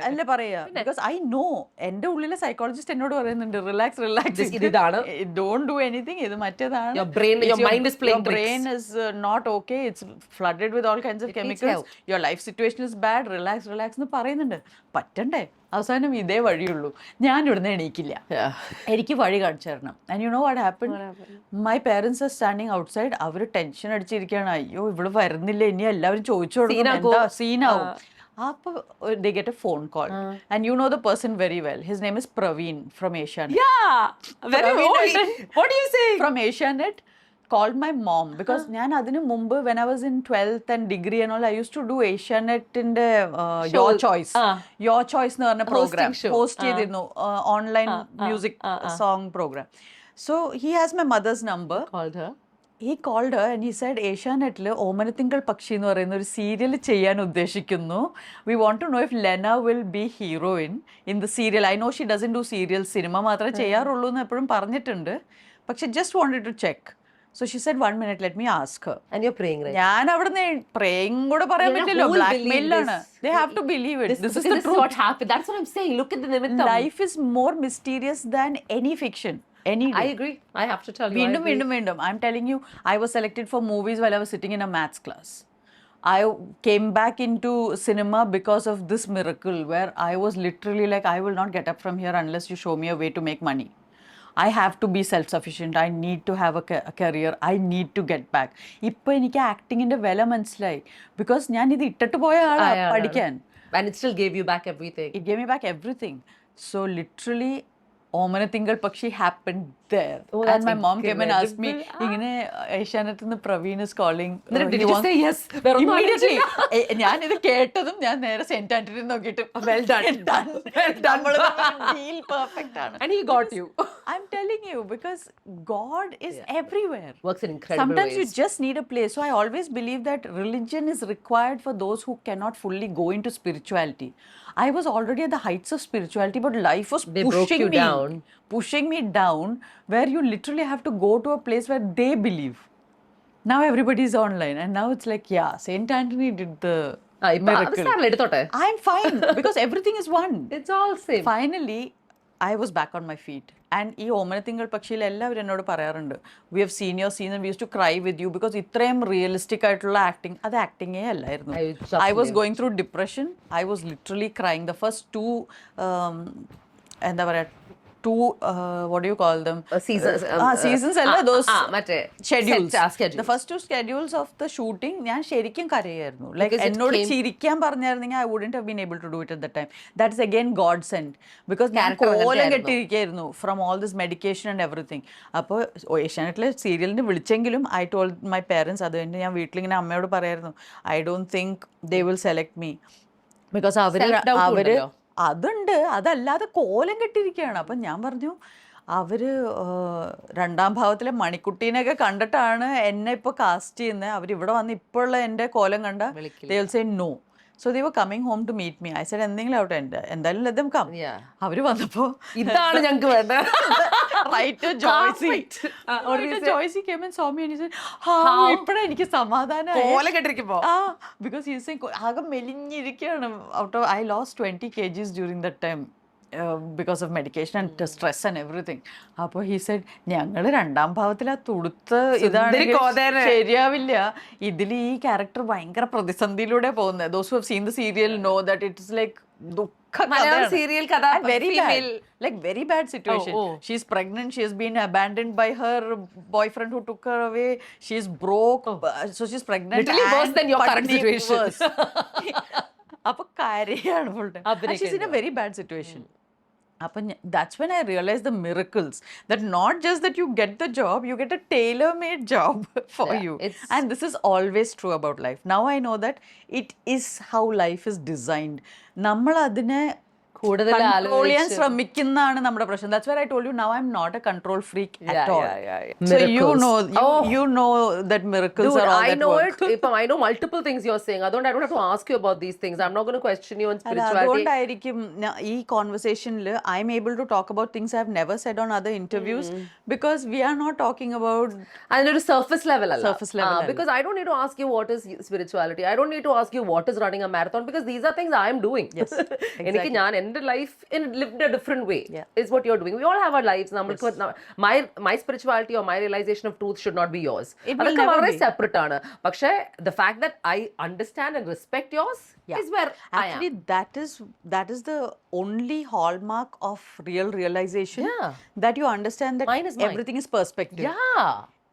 അല്ല പറയാ, because I know, എന്റെ ഉള്ളിലെ സൈക്കോളജിസ്റ്റ് എന്നോട് പറയുന്നുണ്ട് റിലാക്സ് റിലാക്സ്, ഇതാണ്, ഡോണ്ട് ഡു എനിത്തിങ്, ഇത് മറ്റേതാണ്, brain is not okay, it's flooded with all kinds of chemicals, your life situation is bad, relax relax എന്ന് പറയുന്നുണ്ട്. പറ്റണ്ടേ, അവസാനം ഇതേ വഴിയുള്ളൂ, ഞാൻ ഇവിടുന്ന് എണീക്കില്ല, എനിക്ക് വഴി കാണിച്ചു തരണം. And you know what happen, my parents are standing outside. അവർ ടെൻഷൻ അടിച്ചിരിക്കുകയാണ്, അയ്യോ ഇവിടെ വരുന്നില്ല, ഇനി എല്ലാവരും ചോദിച്ചു കൊടുക്കും, എന്താ സീനാവും. അപ്പോൾ they get a phone call and you know the person very well, his name is Praveen from Asianet. Very old. What do you say? From Asianet called my mom because ഞാൻ അതിനു മുമ്പ് when I was in 12th and degree and all, I used to do Asianet in the Your Choice എന്ന് പറഞ്ഞ programme host ചെയ്തിരുന്നു, online music song programme. So he has my mother's number. He called her and he said, ഏഷ്യാനെറ്റിൽ ഓമനത്തിങ്കൾ പക്ഷി എന്ന് പറയുന്ന ഒരു serial ചെയ്യാൻ ഉദ്ദേശിക്കുന്നു. We want to know if Lena will be heroine in the serial. I know she doesn't do serials, cinema മാത്രമേ ചെയ്യാറുള്ളൂ എന്ന് എപ്പോഴും പറഞ്ഞിട്ടുണ്ട്, പക്ഷെ just wanted to check. So she said 1 minute, let me ask her. And you're praying, right? ഞാൻ അവിടുന്ന് praying കൂടെ പറയാൻ പറ്റില്ല, blackmail ആണ്. They have to believe it. This is the truth. What happened. That's what I'm saying. Look at the nimittam. Life is more mysterious than any fiction. I agree. I have to tell you. വീണ്ടും I'm telling you, I was selected for movies while I was sitting in a maths class. I came back into cinema because of this miracle where I was literally like, I will not get up from here unless you show me a way to make money. I have to be self-sufficient. I need to have a career. I need to get back. ഇപ്പോൾ എനിക്ക് ആക്ടിങ്ങിന്റെ വില മനസ്സിലായി, because ഞാൻ ഇത് ഇട്ടിട്ട് പോയ ആളാണ് പഠിക്കാൻ. And it still gave you back everything. It gave me back everything. So literally ഓമനത്തിങ്കൾ പക്ഷി happened there. And my mom came and asked me, ഇങ്ങനെ ഏഷ്യാനെറ്റിൽ നിന്ന് Praveen is calling. Did you say yes? Immediately. ഞാൻ ഇത് കേട്ടതും ഞാൻ നേരെ സെന്റ് ആന്റണി നോക്കിയിട്ട് well done. Deal perfect ആണ്. And he got you. I'm telling you, because God is everywhere. Works in incredible Sometimes ways. you just need a place. So I always believe that religion is required for those who cannot fully go into spirituality. I was already at the heights of spirituality, but life was pushing me down, where you literally have to go to a place where they believe. Now everybody is online, and now it's like, yeah, Saint Anthony did the miracle. I'm fine because everything is one. It's all same. Finally, I was back on my feet. And ഈ ഓമനത്തിങ്കൾ പക്ഷിയിൽ എല്ലാവരും എന്നോട് പറയാറുണ്ട്, we have seen your scene and we used to cry with you because ഇത്രയും realistic ആയിട്ടുള്ള acting, അത് ആക്ടിങ്ങേ അല്ലായിരുന്നു. I was going through depression. I was literally crying. The first two എന്താ പറയാ, what do you call them? Seasons അല്ല, those schedules. The first two schedules of the shooting ഞാൻ ശരിക്കും കരയായിരുന്നു. Like എന്നോട് ചിരിക്കാൻ പറഞ്ഞായിരുന്നെങ്കിൽ I wouldn't have been able to do it at that time. That is again God sent, because ഞാൻ കോലം കെട്ടിരിക്കുകയായിരുന്നു from all this medication and everything. അപ്പോൾ ഏഷ്യാനെറ്റിലെ സീരിയലിന് വിളിച്ചെങ്കിലും I told my parents, അത് കഴിഞ്ഞ് ഞാൻ വീട്ടിലിങ്ങനെ അമ്മയോട് പറയായിരുന്നു, I don't think they will select me because അവര് അതുണ്ട്, അതല്ലാതെ കോലം കെട്ടിരിക്കുകയാണ്. അപ്പം ഞാൻ പറഞ്ഞു, അവർ രണ്ടാം ഭാവത്തിലെ മണിക്കുട്ടീനെയൊക്കെ കണ്ടിട്ടാണ് എന്നെ ഇപ്പോൾ കാസ്റ്റ് ചെയ്യുന്നത്, അവരിവിടെ വന്ന് ഇപ്പോഴുള്ള എൻ്റെ കോലം കണ്ട they will say no. So they were coming home to meet me. I said, എന്തെങ്കിലും ആവട്ടെ, എന്തായാലും let them come. Yeah. അവര് വന്നപ്പോ ഇതാണ് ഞങ്ങൾക്ക് വേണ്ടത്. writer Joycey. Perfect. Joycey came and saw me and he said, how ഇപ്പഴാ എനിക്ക് സമാധാനമായി. കോല കെട്ടിരിക്കുമ്പോ. Because he's saying ആകെ മെലിഞ്ഞിരിക്കുകയാണ്. Out of I lost 20 kgs during that time. Because of medication and stress and everything. അപ്പോൾ he said, ഞങ്ങൾ രണ്ടാം ഭാവത്തിൽ ആ തുടുത്ത് ഇതാണെങ്കിൽ ശരിയാവില്ല, ഇതിൽ ഈ ക്യാരക്ടർ ഭയങ്കര പ്രതിസന്ധിയിലൂടെ പോകുന്നത്. Those who have seen the serial know that it is like serial കഥ, very bad, like very bad situation. She's pregnant, she has been abandoned by her boyfriend who took her away, she's broke, so she's pregnant, literally worse than your current situation. അപ്പോൾ കാര്യമാണ് full time. She's in a very bad situation. That's when I realized the miracles, that not just that you get the job, you get a tailor-made job for you. And this is always true about life. Now I know that it is how life is designed. നമ്മൾ അതിനെ control ചെയ്യാൻ ശ്രമിക്കുന്നതാണ് നമ്മുടെ പ്രശ്നം. That's why I told you now I'm not a control freak at all. So you know that miracles are all that work. I know multiple things you're saying. I don't have to ask you about these things. I'm not going to question you on spirituality. അതുകൊണ്ടായിരിക്കും ഈ കോൺവെർസേഷനിൽ I'm able to talk about things I've never said on other interviews, because we are not talking about അതിനൊരു surface level അല്ല. Surface level because I don't need to ask you what is spirituality. I don't need to ask you what is running a marathon, because these are things I am doing. Yes, എനിക്ക് ഞാൻ life lived a different way is what you're doing. We all have our lives. My spirituality or my realization of truth should not be yours. അതൊക്കെ വളരെ separate ആണ്. പക്ഷേ the fact that I understand and respect yours is where actually I am. That is the only hallmark of real realization, that you understand that everything is perspective.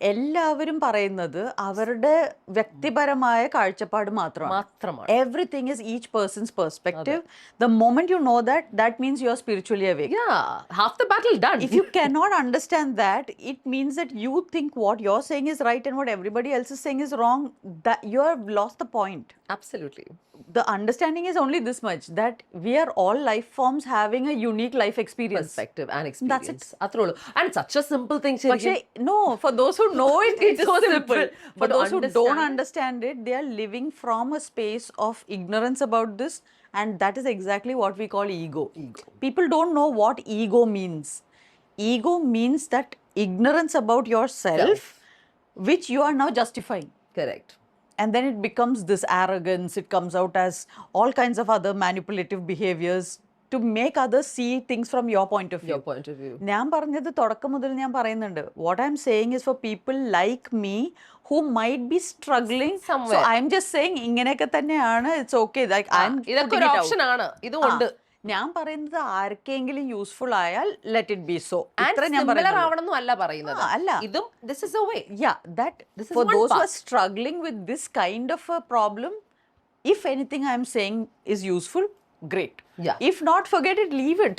എല്ലാവരും പറയുന്നത് അവരുടെ വ്യക്തിപരമായ കാഴ്ചപ്പാട് മാത്രമാണ്. Everything is each person's perspective. The moment you know that, that means you are spiritually awake. Half the battle done. If you cannot understand that, it means that you think what you're saying is right and what everybody else is saying is wrong. That you have lost the point. Absolutely. The understanding is only this much, that we are all life forms having a unique life experience. Perspective and experience. That's it. And it's such a simple thing. No, for those who know it, it's so simple. For those who don't understand it, they are living from a space of ignorance about this, and that is exactly what we call ego. People don't know what ego means. Ego means that ignorance about yourself, which you are now justifying. Correct. And then it becomes this arrogance. It comes out as all kinds of other manipulative behaviors to make others see things from your point of view. ഞാൻ പറഞ്ഞത് തുടക്കം മുതൽ ഞാൻ പറയുന്നുണ്ട്. What I'm saying is for people like me who might be struggling. So I'm just saying ഇങ്ങനെയൊക്കെ തന്നെയാണ്. It's okay. Like I'm ഇതൊക്കെ ഒരു ഓപ്ഷൻ ആണ്. ഇതുണ്ട്. ഞാൻ പറയുന്നത് ആർക്കെങ്കിലും യൂസ്ഫുൾ ആയാൽ ലെറ്റ് ഇറ്റ് ബി സോ. അല്ല പറയുന്നത്. ഇതും this is a way. That for those who are struggling with this kind of a problem, if anything I am saying is useful, great. If not, forget it, leave it.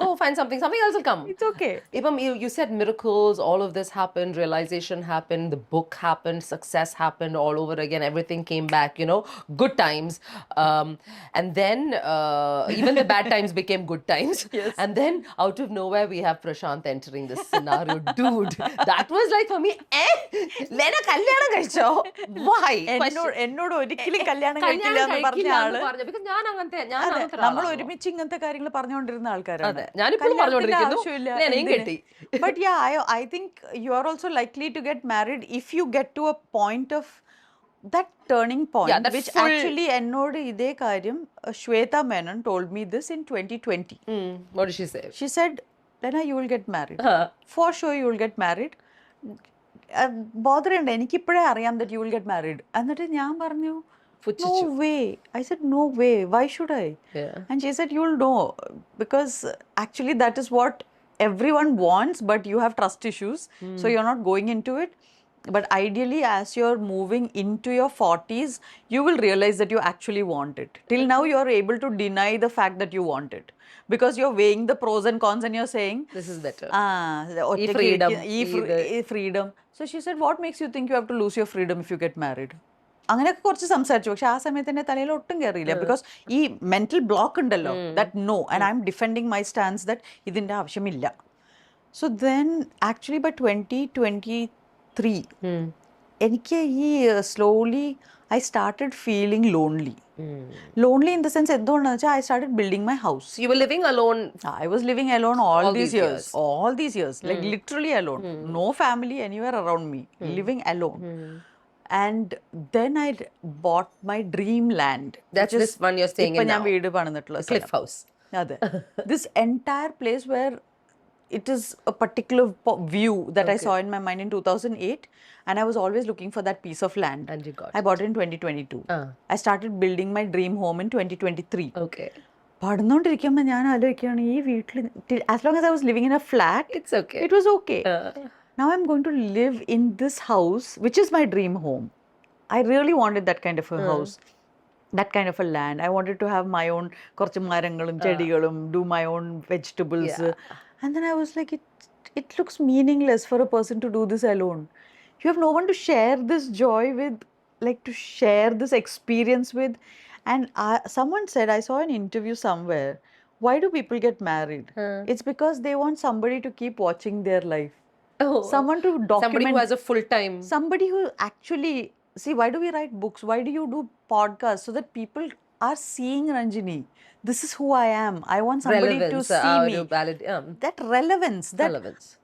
Go find something else will come. It's okay. Ipam, you said miracles, all of this happened, realization happened, the book happened, success happened all over again, everything came back, good times. And then even the bad times became good times. And then out of nowhere we have Prashant entering this scenario. Dude, that was like for me, Lena kalyanam കഴിച്ചോ? Why? എന്നോട് ഒരിക്കലും കല്യാണം കഴിക്കില്ല എന്ന് പറഞ്ഞ ആള്. Because ഞാൻ അങ്ങനത്തെ ഒരുമിച്ച് ഇങ്ങനത്തെ കാര്യങ്ങൾ പറഞ്ഞുകൊണ്ടിരുന്ന ആൾക്കാരാണ്. But I think you are also likely to get married if you get to a point of that turning point, which actually എന്നോട് ഇതേ കാര്യം Shweta Menon told me this in 2020. What did she say? She said, Lena, you will get married. For sure you will get married. ബോധറുണ്ട്, എനിക്കിപ്പോഴേ അറിയാം that you will get married. എന്നിട്ട് ഞാൻ പറഞ്ഞു, no way. I said, no way. Why should I? And she said, you'll know. Because actually that is what everyone wants, but you have trust issues. So you're not going into it. But ideally, as you're moving into your 40s, you will realize that you actually want it. Till now, you're able to deny the fact that you want it. Because you're weighing the pros and cons and you're saying, this is better. Freedom. So she said, what makes you think you have to lose your freedom if you get married? അങ്ങനെയൊക്കെ കുറച്ച് സംസാരിച്ചു. പക്ഷെ ആ സമയത്ത് എൻ്റെ തലയിൽ ഒട്ടും കയറിയില്ല. ബിക്കോസ് ഈ മെന്റൽ ബ്ലോക്ക് ഉണ്ടല്ലോ, that no, and I M defending my stance that ഇതിൻ്റെ ആവശ്യമില്ല. സോ ദെൻ ആക്ച്വലി ബൈ 2023 എനിക്ക് ഈ slowly I started feeling lonely. Lonely in the sense, I started building my house. So you were living alone. I was living alone all these years. years. All these years. Like literally alone. No family anywhere around me. Living alone. And then I bought my dream land. That's this one you're staying in now. The cliff house. This entire place where it is a particular view that I saw in my mind in 2008, and I was always looking for that piece of land. And you got I bought it in 2022. I started building my dream home in 2023. Okay. As long as I was living in a flat, It's okay. It was okay. Now I'm going to live in this house, which is my dream home. I really wanted that kind of a house, that kind of a land. I wanted to have my own do my own vegetables. Yeah. And then I was like, it looks meaningless for a person to do this alone. You have no one to share this joy with, like to share this experience with. And someone said, I saw an interview somewhere, why do people get married? It's because they want somebody to keep watching their life. Someone to document. Somebody who has a full time. Somebody who actually, see, why do we write books? Why do you do podcasts? So that people are seeing Ranjini. This is who I am. I want somebody to see me. That relevance.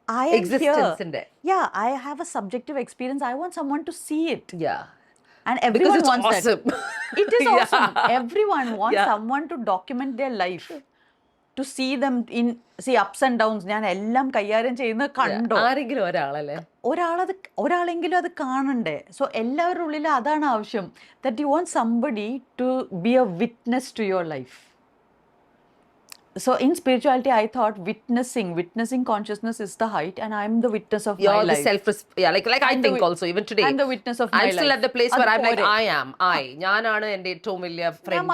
I am existence here. Yeah, I have a subjective experience. I want someone to see it. Yeah. And everyone because it's wants awesome. that. It is awesome. Everyone wants someone to document their life. To see them in, see, ups and downs. ഞാൻ എല്ലാം കൈകാര്യം ചെയ്യുന്നത് കണ്ടോ? ആരെങ്കിലും ഒരാളല്ലേ? ഒരാളെങ്കിലും അത് കാണണ്ടേ? So എല്ലാവരുടെ ഉള്ളിൽ അതാണ് ആവശ്യം. That you want somebody to be a witness to your life. So in spirituality, I thought witnessing consciousness is the height, and I'm the witness of my life. Like I think also, even today. I'm the witness of my life. I'm still at the place where I'm like, ഞാനാണ് എൻ്റെ ഏറ്റവും വലിയ friend.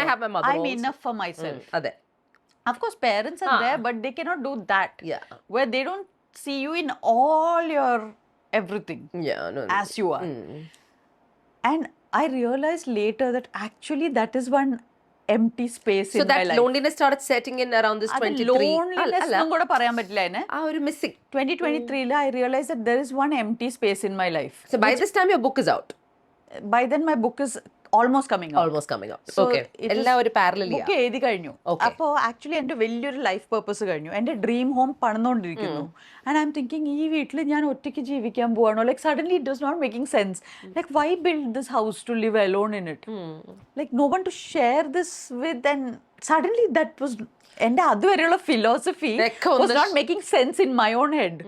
I have my mother. I'm enough for myself. അതെ. Of course, parents are there, but they cannot do that. Where they don't see you in all your everything as you are. And I realized later that actually that is one empty space in my life. So that loneliness started setting in around this 23. Loneliness ഒന്നും കൂടെ പറയാൻ പറ്റില്ല അതിനെ. ഒരു missing. 2023 I realized that there is one empty space in my life. So by this time your book is out. By then my book is almost coming out. So okay. എല്ലാം ഒരു parallel. Book എഴുതി കഴിഞ്ഞു. അപ്പോൾ actually എൻ്റെ വലിയൊരു life purpose കഴിഞ്ഞു. എൻ്റെ dream home പണിതുകൊണ്ടിരിക്കുന്നു. ആൻഡ് ഐ എം തിങ്കിങ് ഈ വീട്ടിൽ ഞാൻ ഒറ്റയ്ക്ക് ജീവിക്കാൻ പോവാണോ? Like suddenly it does not making sense. Like why build this house to live alone in it? Like no one to share this with. And suddenly that was എൻ്റെ അതുവരെയുള്ള philosophy was not making sense in my own head.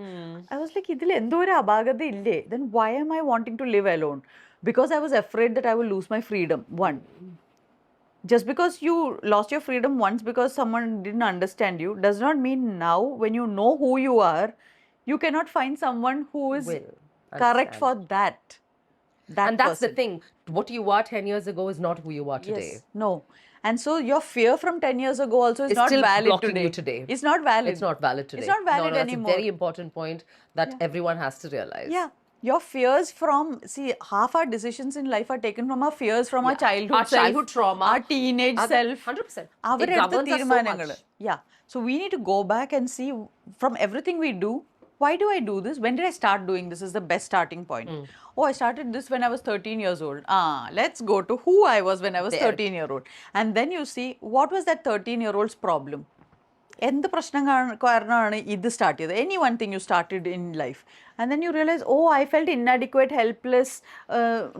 I was like ഇതിൽ എന്തോ ഒരു അപാകത ഇല്ലേ? Then why am I wanting to live alone? Because I was afraid that I will lose my freedom. One, just because you lost your freedom once because someone didn't understand you does not mean now when you know who you are, you cannot find someone who is correct for that and that's person. the thing. What you are 10 years ago is not who you are today. Yes, no. And so your fear from 10 years ago also is not still valid blocking you today. It's not valid. It's not valid today. It's not valid anymore. It's a very important point that everyone has to realize. Yeah. Your fears from, see, half our decisions in life are taken from our fears from our childhood trauma, our teenage self. 100%. It governs us so much. Yeah. So we need to go back and see from everything we do, why do I do this? When did I start doing this? Is the best starting point. Oh, I started this when I was 13 years old. Let's go to who I was when I was 13-year-old. And then you see, what was that 13-year-old's problem? എന്ത് പ്രശ്നം കാരണമാണ് ഇത് start ചെയ്തത്? Any one thing you started in life and then you realise, oh, I felt inadequate, helpless,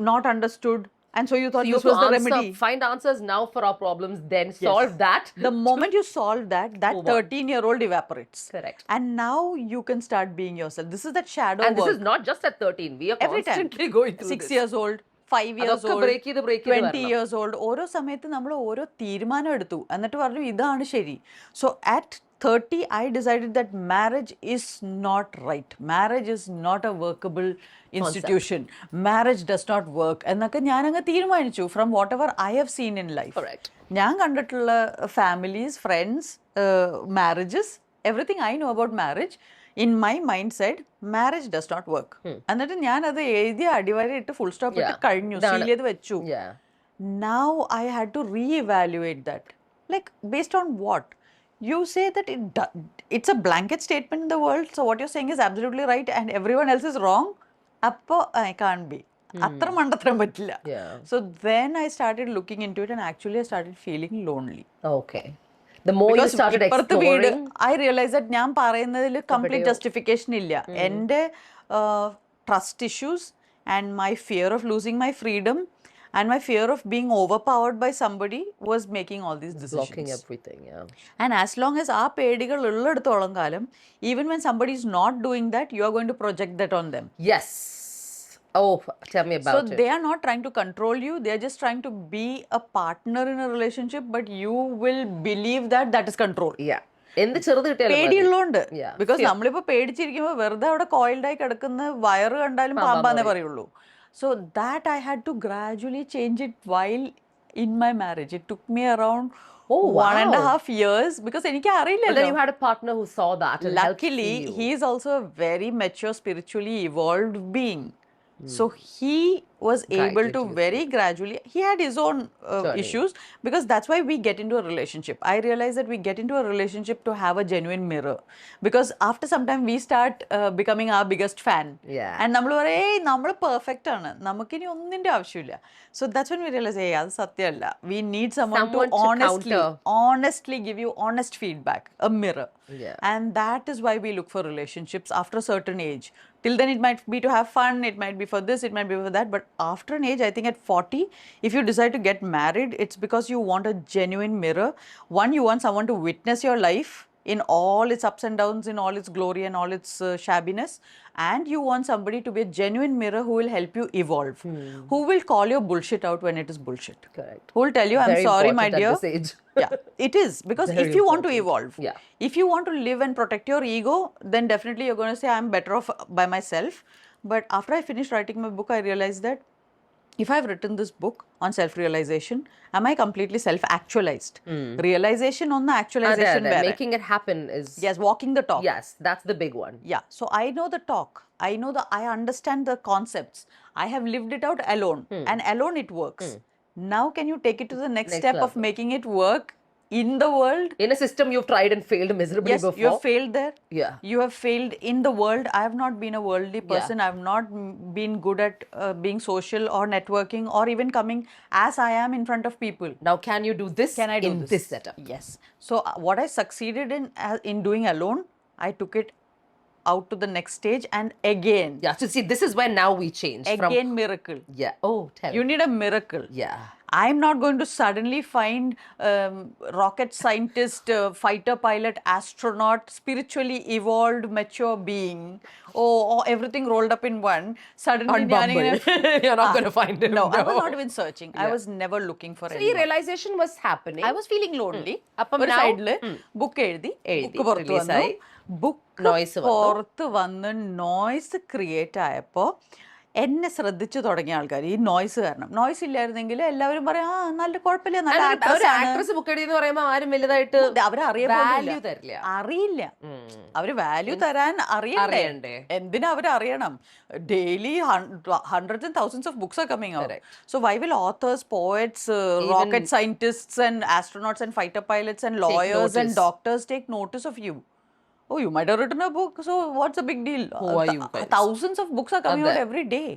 not understood, and so you thought this was the remedy. Find answers now for our problems, then solve that. The moment you solve that 13-year-old evaporates. Correct. And now you can start being yourself. This is that shadow and work. This is not just at 13. We are constantly going through 6 years old, 5 years old, 20 years old. ഓരോ സമയത്ത് നമ്മൾ ഓരോ തീരുമാനം എടുത്തു, എന്നിട്ട് പറഞ്ഞു ഇതാണ് ശരി. So at 30, I decided that marriage is not right. Marriage is not a workable institution. Marriage does not work. എന്നൊക്കെ ഞാനങ്ങ് തീരുമാനിച്ചു from whatever I have seen in life. Correct. ഞാൻ കണ്ടിട്ടുള്ള families, friends, marriages, everything I know about marriage, in my mind said, marriage does not work. എന്നിട്ട് ഞാൻ അത് എഴുതി അടിവരയിട്ട് ഫുൾ സ്റ്റോപ്പ് ഇട്ട് കഴിഞ്ഞു, സീൽ ചെയ്ത് വെച്ചു. Now I had to re-evaluate that. Like, based on what? You say that it's a blanket statement in the world, so what you're saying is absolutely right and everyone else is wrong. Appo I can't be. അത്ര മണ്ടത്തരം പറ്റില്ല. Yeah. So then I started looking into it and actually I started feeling lonely. Okay. The more you Because started ഇപ്പുറത്തെ വീട് exploring. I realized that ഞാൻ പറയുന്നതിൽ complete justification ഇല്ല. എൻ്റെ trust issues and my fear of losing my freedom and my fear of being overpowered by somebody was making all these decisions. Blocking everything, yeah. And as long as ആ പേടികൾ ഉള്ളിടത്തോളം കാലം, even when somebody is not doing that, you are going to project that on them. Yes. Oh, tell me about it. So they are not trying to control you, they are just trying to be a partner in a relationship, but you will believe that that is control. Yeah. എന്ത് ചെറുത് കിട്ടിയാലും പേടിയുള്ളതുകൊണ്ട്. Yeah. Because നമ്മളിപ്പോൾ പേടിച്ചിരിക്കുമ്പോൾ വെറുതെ അവിടെ കോയിൽഡായി കിടക്കുന്ന വയറ് കണ്ടാലും പാമ്പാന്നേ പറയുള്ളൂ. So that I had to gradually change it while in my marriage. It took me around 1.5 years because എനിക്ക് അറിയില്ലല്ലോ. Then you had a partner who saw that and Luckily, he is also a very mature, spiritually evolved being. So he was able to very gradually, he had his own issues, because that's why we get into a relationship. I realized that we get into a relationship to have a genuine mirror, because after some time we start becoming our biggest fan. Yeah. And നമ്മൾ പറയും ഏയ് നമ്മൾ perfect ആണ്, നമുക്കിനി ഒന്നിൻ്റെ ആവശ്യമില്ല. So that's when we realize ഏയ് അത് സത്യമല്ല. We need someone to honestly give you honest feedback, a mirror. Yeah. And that is why we look for relationships after a certain age. Till then it might be to have fun, it might be for this, it might be for that, but after an age, I think at 40, if you decide to get married, it's because you want a genuine mirror. One, you want someone to witness your life in all its ups and downs, in all its glory and all its shabbiness, and you want somebody to be a genuine mirror who will help you evolve, who will call your bullshit out when it is bullshit. Correct. Who will tell you, I'm Very sorry my important dear. at this age. Yeah, it is, because Very if you want to important. evolve, Yeah. if you want to live and protect your ego, then definitely you're going to say I'm better off by myself. But after I finished writing my book, I realized that if I've written this book on self-realization, am I completely self-actualized? Realization on the actualization. Making it happen is... Yes, walking the talk. Yes, that's the big one. Yeah, so I know the talk. I understand the concepts. I have lived it out alone, and alone it works. Now can you take it to the next step of making it work in the world? In a system you've tried and failed miserably Yes, before. you have failed there. Yeah. You have failed in the world. I have not been a worldly person. I have not been good at being social or networking or even coming as I am in front of people. Now can you do this Can I do in this setup? Yes. So what I succeeded in doing alone, I took it out to the next stage, and again. Yeah, so see, this is where now we change. Again, miracle. Yeah. Oh, tell You me. need a miracle. Yeah. I'm not going to suddenly find rocket scientist, fighter pilot, astronaut, spiritually evolved, mature being. Oh, everything rolled up in one. Suddenly, On Bumble. You're not going to find him. No, I was not even searching. I was never looking for So, anyone. realization was happening. I was feeling lonely. അപ്പം ഒരു now- സൈഡില് book എഴുതി book പുറത്ത് release വന്നു. ആയി. Book Noise വന്നു. പുറത്ത് വന്ന് നോയ്സ് ക്രിയേറ്റ് ആയപ്പോ എന്നെ ശ്രദ്ധിച്ചു തുടങ്ങിയ ആൾക്കാർ ഈ നോയ്സ് കാരണം. നോയ്സ് ഇല്ലായിരുന്നെങ്കിൽ എല്ലാവരും പറയും ആ നല്ല കുഴപ്പമില്ല, നല്ല ഒരു actress ആണ്. ആക്ട്രസ് ബുക്ക് എഴുതി എന്ന് പറയുമ്പോൾ ആരും വലുതായിട്ട് അവരെ value തരില്ല. അറിയില്ല. അവര് വാല്യൂ തരാൻ അറിയണ്ടേ? എന്തിനാ അവര് അറിയണം? Daily hundreds and thousands of books are coming out. So why will authors, poets, rocket scientists and astronauts and fighter pilots and lawyers and doctors take notice of you? Oh, you might have written a book, so what's the big deal? Who are you guys? Thousands of books are coming out every day.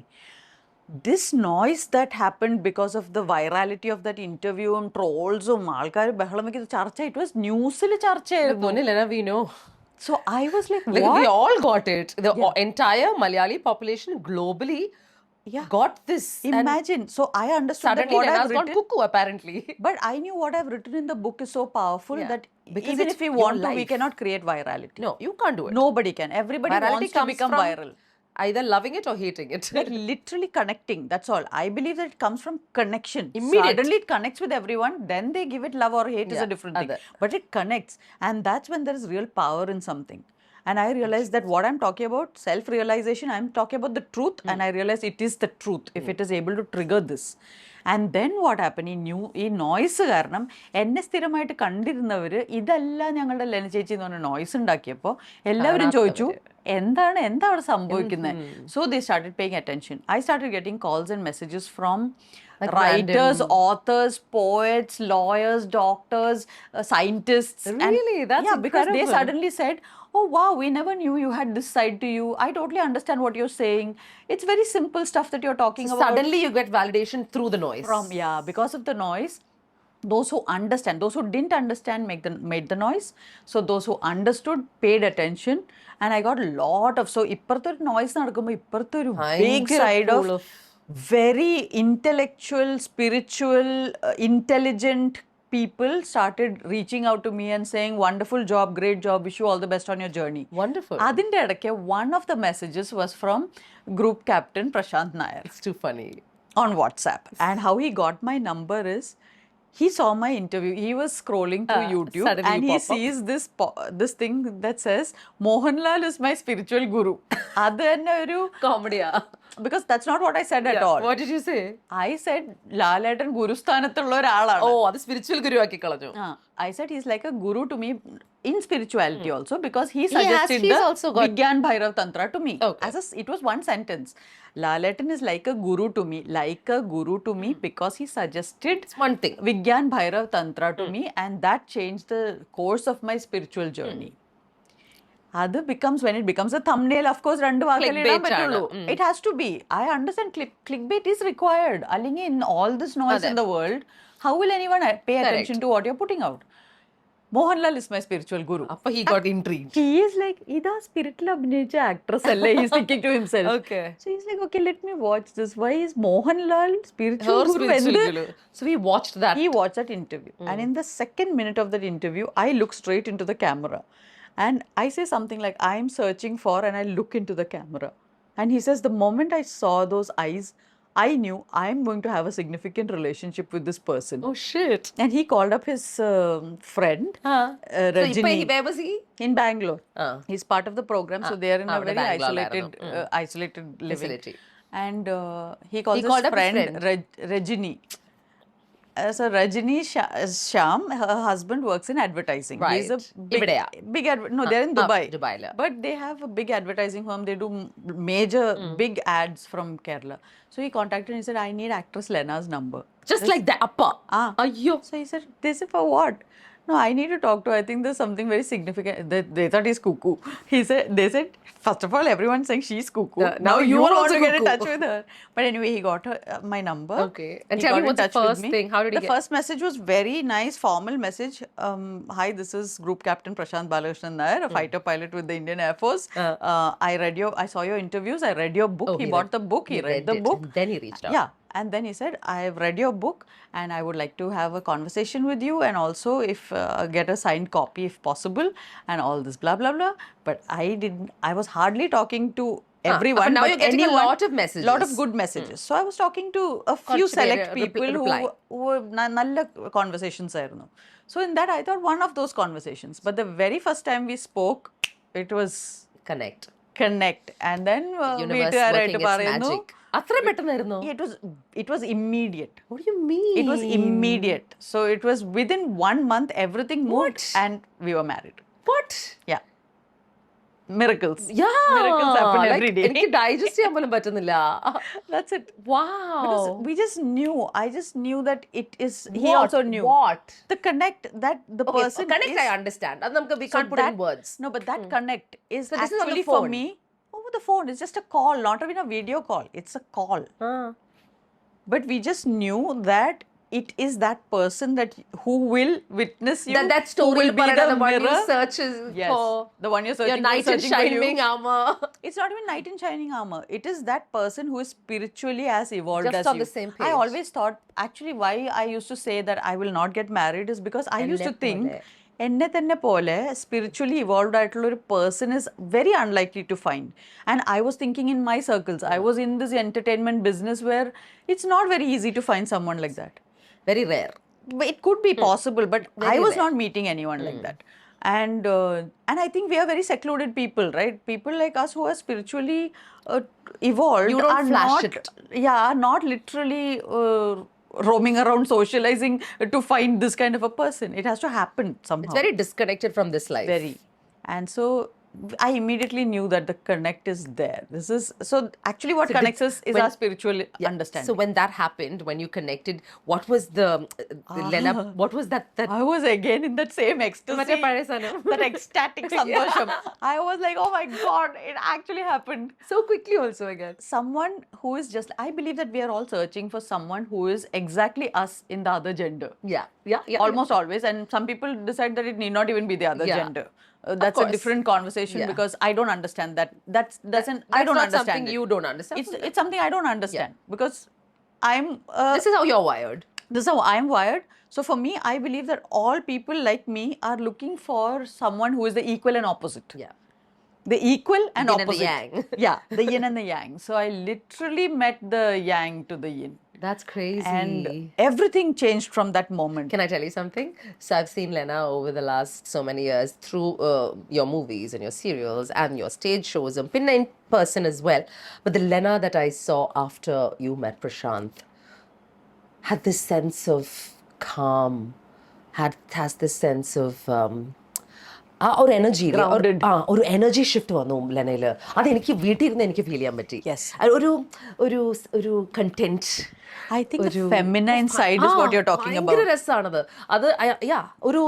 This noise that happened because of the virality of that interview and trolls, ആൾക്കാർ ബഹളം വെക്കുന്ന ചർച്ച, it was newsൽ ചർച്ചയായിരുന്നു. Lena, we know. So I was like, Like, what? we all got it. The entire Malayali population globally got this. Imagine. So I understood that Suddenly what I've Lena's gone written. cuckoo, apparently. But I knew what I've written in the book is so powerful that Because even it's if we your want to, we life. cannot create virality. No, you can't do it. Nobody can. Everybody Virality wants to comes become from viral. Either loving it or hating it. Like literally connecting. That's all. I believe that it comes from connection. Immediate. Suddenly it connects with everyone. Then they give it love or hate is a different thing. But it connects. And that's when there is real power in something. And I realized that what I'm talking about, self-realization, I'm talking about the truth. And I realized it is the truth if it is able to trigger this. And then what happened, ഈ noise കാരണം എന്നെ സ്ഥിരമായിട്ട് കണ്ടിരുന്നവർ ഇതെല്ലാം ഞങ്ങളുടെ ലെന ചേച്ചി എന്ന് പറഞ്ഞ noise ഉണ്ടാക്കിയപ്പോൾ എല്ലാവരും ചോദിച്ചു എന്താ അവിടെ സംഭവിക്കുന്നത്. So they started paying attention. I started getting calls and messages from Like writers, random. authors, poets, lawyers, doctors, scientists. Really? That's yeah, because they incredible. suddenly said, oh wow, we never knew you had this side to you. I totally understand what you're saying. It's very simple stuff that you're talking So about. suddenly you get validation through the noise. Because of the noise. Those who understand, those who didn't understand made the noise. So those who understood paid attention, and I got a lot of, so ഇപ്പുറത്തെ noise നടക്കുമ്പോൾ ഇപ്പുറത്തെ ഒരു big ഭയങ്കര side pool of very intellectual, spiritual, intelligent people started reaching out to me and saying, wonderful job, great job, wish you all the best on your journey. Wonderful. അതിൻ്റെ ഇടയ്ക്ക് one of the messages was from group captain Prashant Nair It's too funny. on WhatsApp. And how he got my number is, he saw my interview. He was scrolling through YouTube suddenly and you he pop up. sees this thing that says, Mohanlal is my spiritual guru. അത് തന്നെ ഒരു Comedy. because that's not what I said at all. What did you say? I said ലാലേട്ടൻ ഗുരുസ്ഥാനത്തുള്ള ഒരാളാണ്. Oh, അത് spiritual guru ആക്കി കളഞ്ഞു. I said he's like a guru to me in spirituality also, because he suggested he's the also got- Vigyan Bhairav Tantra to me. Okay. It was one sentence. Laletan is like a guru to me, because he suggested It's one thing. Vigyan Bhairav Tantra to me, and that changed the course of my spiritual journey. അത് becomes, when it becomes a thumbnail, of course, രണ്ട് വാക്കല്ലേ ഇടാൻ Clickbait ആണ്. പറ്റുള്ളൂ. It has to be. I understand clickbait is required. അല്ലെങ്കിൽ in all this noise in the world, how will anyone pay attention to what you're putting out? Mohanlal is my spiritual guru. അപ്പൊ he got intrigued. He is like, ഇതാ സ്പിരിറ്റിൽ അഭിനയിച്ച actress അല്ലേ? He's thinking to himself. Okay. So he's like, okay, let me watch this. Why is Mohanlal spiritual Her guru? spiritual എന്ത്? guru. So we watched that. He watched that interview. And in the second minute of that interview, I look straight into the camera. And I say something like, I'm searching for, and I look into the camera. And he says, the moment I saw those eyes, I knew I'm going to have a significant relationship with this person. Oh shit. And he called up his friend, So Ranjini, where was he? in Bangalore. He's part of the program, so they are in a അവിടെ very ബാംഗ്ലൂരിലായിരുന്നു. isolated living. Facility. And he calls He his called up his friend, Ranjini. So Ranjini Shyam, her husband works in advertising. He's a Right. big, ഇവിടെയാ? no, they're in Dubai. Dubaiല. But they have a big advertising firm. They do major big ads from Kerala. So he contacted and he said, I need actress Lena's number. Just like that. Appa. Ayyo. So he said, this is for what? No, I need to talk to her. I think there's something very significant. They thought he's cuckoo. They said, first of all, everyone's saying she's cuckoo. Now you are want also to get in cuckoo. touch with her. But anyway, he got her my number. Okay. And He tell got me in what's the touch with first me. thing? How did he The get? first message was very nice, formal message. Hi, this is Group Captain Prashant Balakrishnan Nair, a fighter pilot with the Indian Air Force. I saw your interviews. I read your book. Oh, he bought the book. He read the it. book. And then he reached out. Yeah. And then he said, I have read your book and I would like to have a conversation with you, and also if get a signed copy if possible, and all this blah blah blah. But I was hardly talking to everyone. but now but you're getting a anyone, lot of messages. lot of good messages. So I was talking to a few കുറച്ച് select പേര് people reply. who were നല്ല conversations ആയിരുന്നു. So in that I thought one of those conversations. But the very first time we spoke, it was connect. And then Universe working its magic. അത്ര പെട്ടെന്നായിരുന്നോ? it was immediate. What do you mean? It was immediate. So it was within 1 month, everything moved and we were married. What? Yeah. Miracles. Yeah. Miracles happen Like, every day. എനിക്ക് digest ചെയ്യാൻ പോലും പറ്റുന്നില്ല. That's it. Wow. Because we just knew. I just knew that it is. He What? also knew. What? The connect that the Okay, person connect is. I understand. അത് നമുക്ക് we So can't put in that- words. No, but that connect is So this is on the actually for phone. me over the phone. It's just a call, not even a video call. It's a call. But we just knew that it is that person who will witness you. That who story will be the one you mirror. search is Yes, for the one you're searching your knight for, in searching for you. shining armor. It's not even knight in shining armor. It is that person who is spiritually as evolved Just as on you. the same I page. always thought, actually, why I used to say that I will not get married is because I used to think, എന്നെ തന്നെ പോലെ spiritually evolved ആയിട്ടുള്ള ഒരു person is very unlikely to find. And I was thinking in my circles, I was in this entertainment business where it's not very easy to find someone like that. Very rare. But it could be possible, but Very I was rare. not meeting anyone like that. And I think we are very secluded people, right? People like us who are spiritually evolved You don't are flash not, it. not literally roaming around socializing to find this kind of a person. It has to happen somehow. It's very disconnected from this life. Very. And so I immediately knew that the connect is there. This is so actually what So connects did- us is when- our spiritual Yeah. understanding. So when that happened, when you connected, what was the Lena? What was that? I was again in that same ecstasy, Parasanam. that ecstatic santosham. I was like, oh my God, it actually happened. So quickly also again. Someone who is just, I believe that we are all searching for someone who is exactly us in the other gender. Yeah. Almost always. And some people decide that it need not even be the other Yeah. gender. That's a course. different conversation Yeah. because I don't understand that. I That's don't not understand something it. you don't understand. It's something I don't understand because I'm. This is how you're wired. This is how I'm wired. So for me, I believe that all people like me are looking for someone who is the equal and opposite. Yeah. The equal and Yin and the opposite. yang. Yeah, the yin and the yang. So I literally met the yang to the yin. That's crazy. And everything changed from that moment. Can I tell you something? So I've seen Lena over the last so many years through your movies and your serials and your stage shows and Pinna in person as well. But the Lena that I saw after you met Prashant had this sense of calm, has this sense of ഒരു energy ഒരു energy shift വന്നു ലെനയിൽ അതെനിക്ക് വീട്ടിൽ ഇരുന്ന് എനിക്ക് feel ചെയ്യാൻ പറ്റി ഒരു ഒരു ഒരു content I think the feminine side is what you're talking about. ഭയങ്കര രസമാണത് അത് ഒരു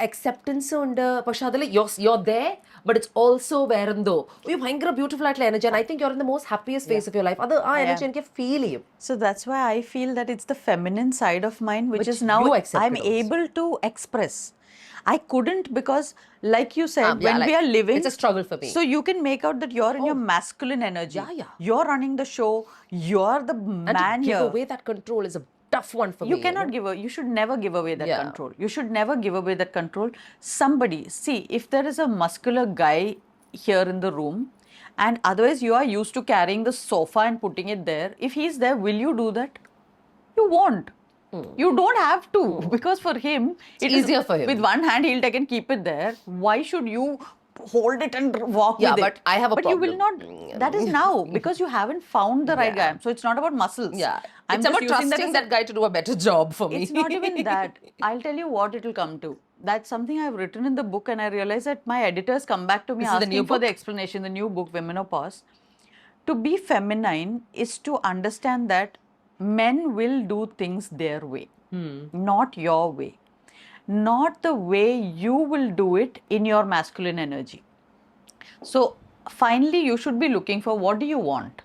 അക്സെപ്റ്റൻസും ഉണ്ട് പക്ഷെ അതിൽ your they but it's also വേറെന്തോ ഒരു ഭയങ്കര ബ്യൂട്ടിഫുൾ ആയിട്ടുള്ള energy and I think you are in the most happiest phase of your life അത് ആ എനർജി എനിക്ക് ഫീൽ ചെയ്യും So that's why I feel that it's the feminine side of mine which is now you accepted I'm also. able to express. I couldn't because, like you said, when we are living, it's a struggle for me. So you can make out that you're in your masculine energy. Yeah. You're running the show. You're the And man to give here. away that control is a tough one for me. You cannot give away. You should never give away that Yeah. control. You should never give away that control. Somebody, see, if there is a muscular guy here in the room, and otherwise you are used to carrying the sofa and putting it there, if he's there, will you do that? You won't. You don't have to because for him it's easier for him. With one hand he'll take and keep it there. Why should you hold it and walk with it? But I have a But problem. you will not. That is now because you haven't found the right guy. So it's not about muscles. Yeah. I'm It's just about using trusting as that guy to do a better job for me. It's not even that. I'll tell you what it will come to. That's something I've written in the book, and I realize that my editors come back to me This is the asking new for book? the explanation. The new book, Womenopause. To be feminine is to understand that men will do things their way, not your way, not the way you will do it in your masculine energy. So finally, you should be looking for what do you want.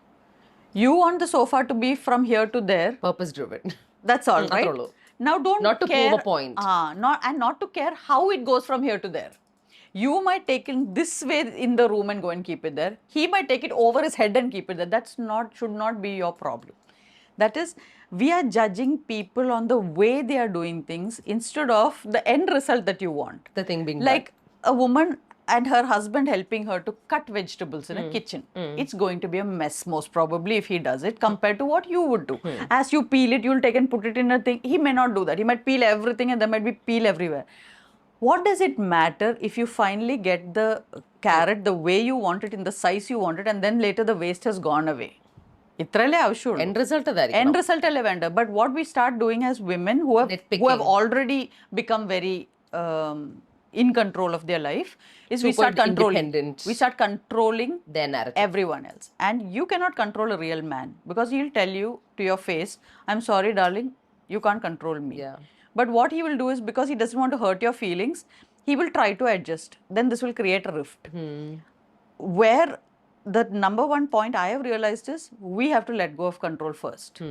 You want the sofa to be from here to there. Purpose driven. That's all, right? Atrolu. Now don't Not to care, prove a point. not to care how it goes from here to there. You might take it this way in the room and go and keep it there. He might take it over his head and keep it there. Should not be your problem. That is, we are judging people on the way they are doing things instead of the end result that you want. The thing being like a woman and her husband helping her to cut vegetables in a kitchen. It's going to be a mess most probably if he does it compared to what you would do. As you peel it, you'll take and put it in a thing. He may not do that. He might peel everything and there might be peel everywhere. What does it matter if you finally get the carrot the way you want it, in the size you want it, and then later the waste has gone away? ഇത്രയല്ലേ ആവശ്യമുള്ളൂ. end result അതായിരിക്കണം. End result അല്ലേ വേണ്ട. But what we start doing as women who have already become very in control of their life is we start controlling. Independent. We start controlling Their narrative. everyone else. And you cannot control a real man because he'll tell you to your face, I'm sorry darling, you can't control me. Yeah. But what he will do is because he doesn't want to hurt your feelings, he will try to adjust. Then this will create a rift. Where the number one point I have realized is we have to let go of control first.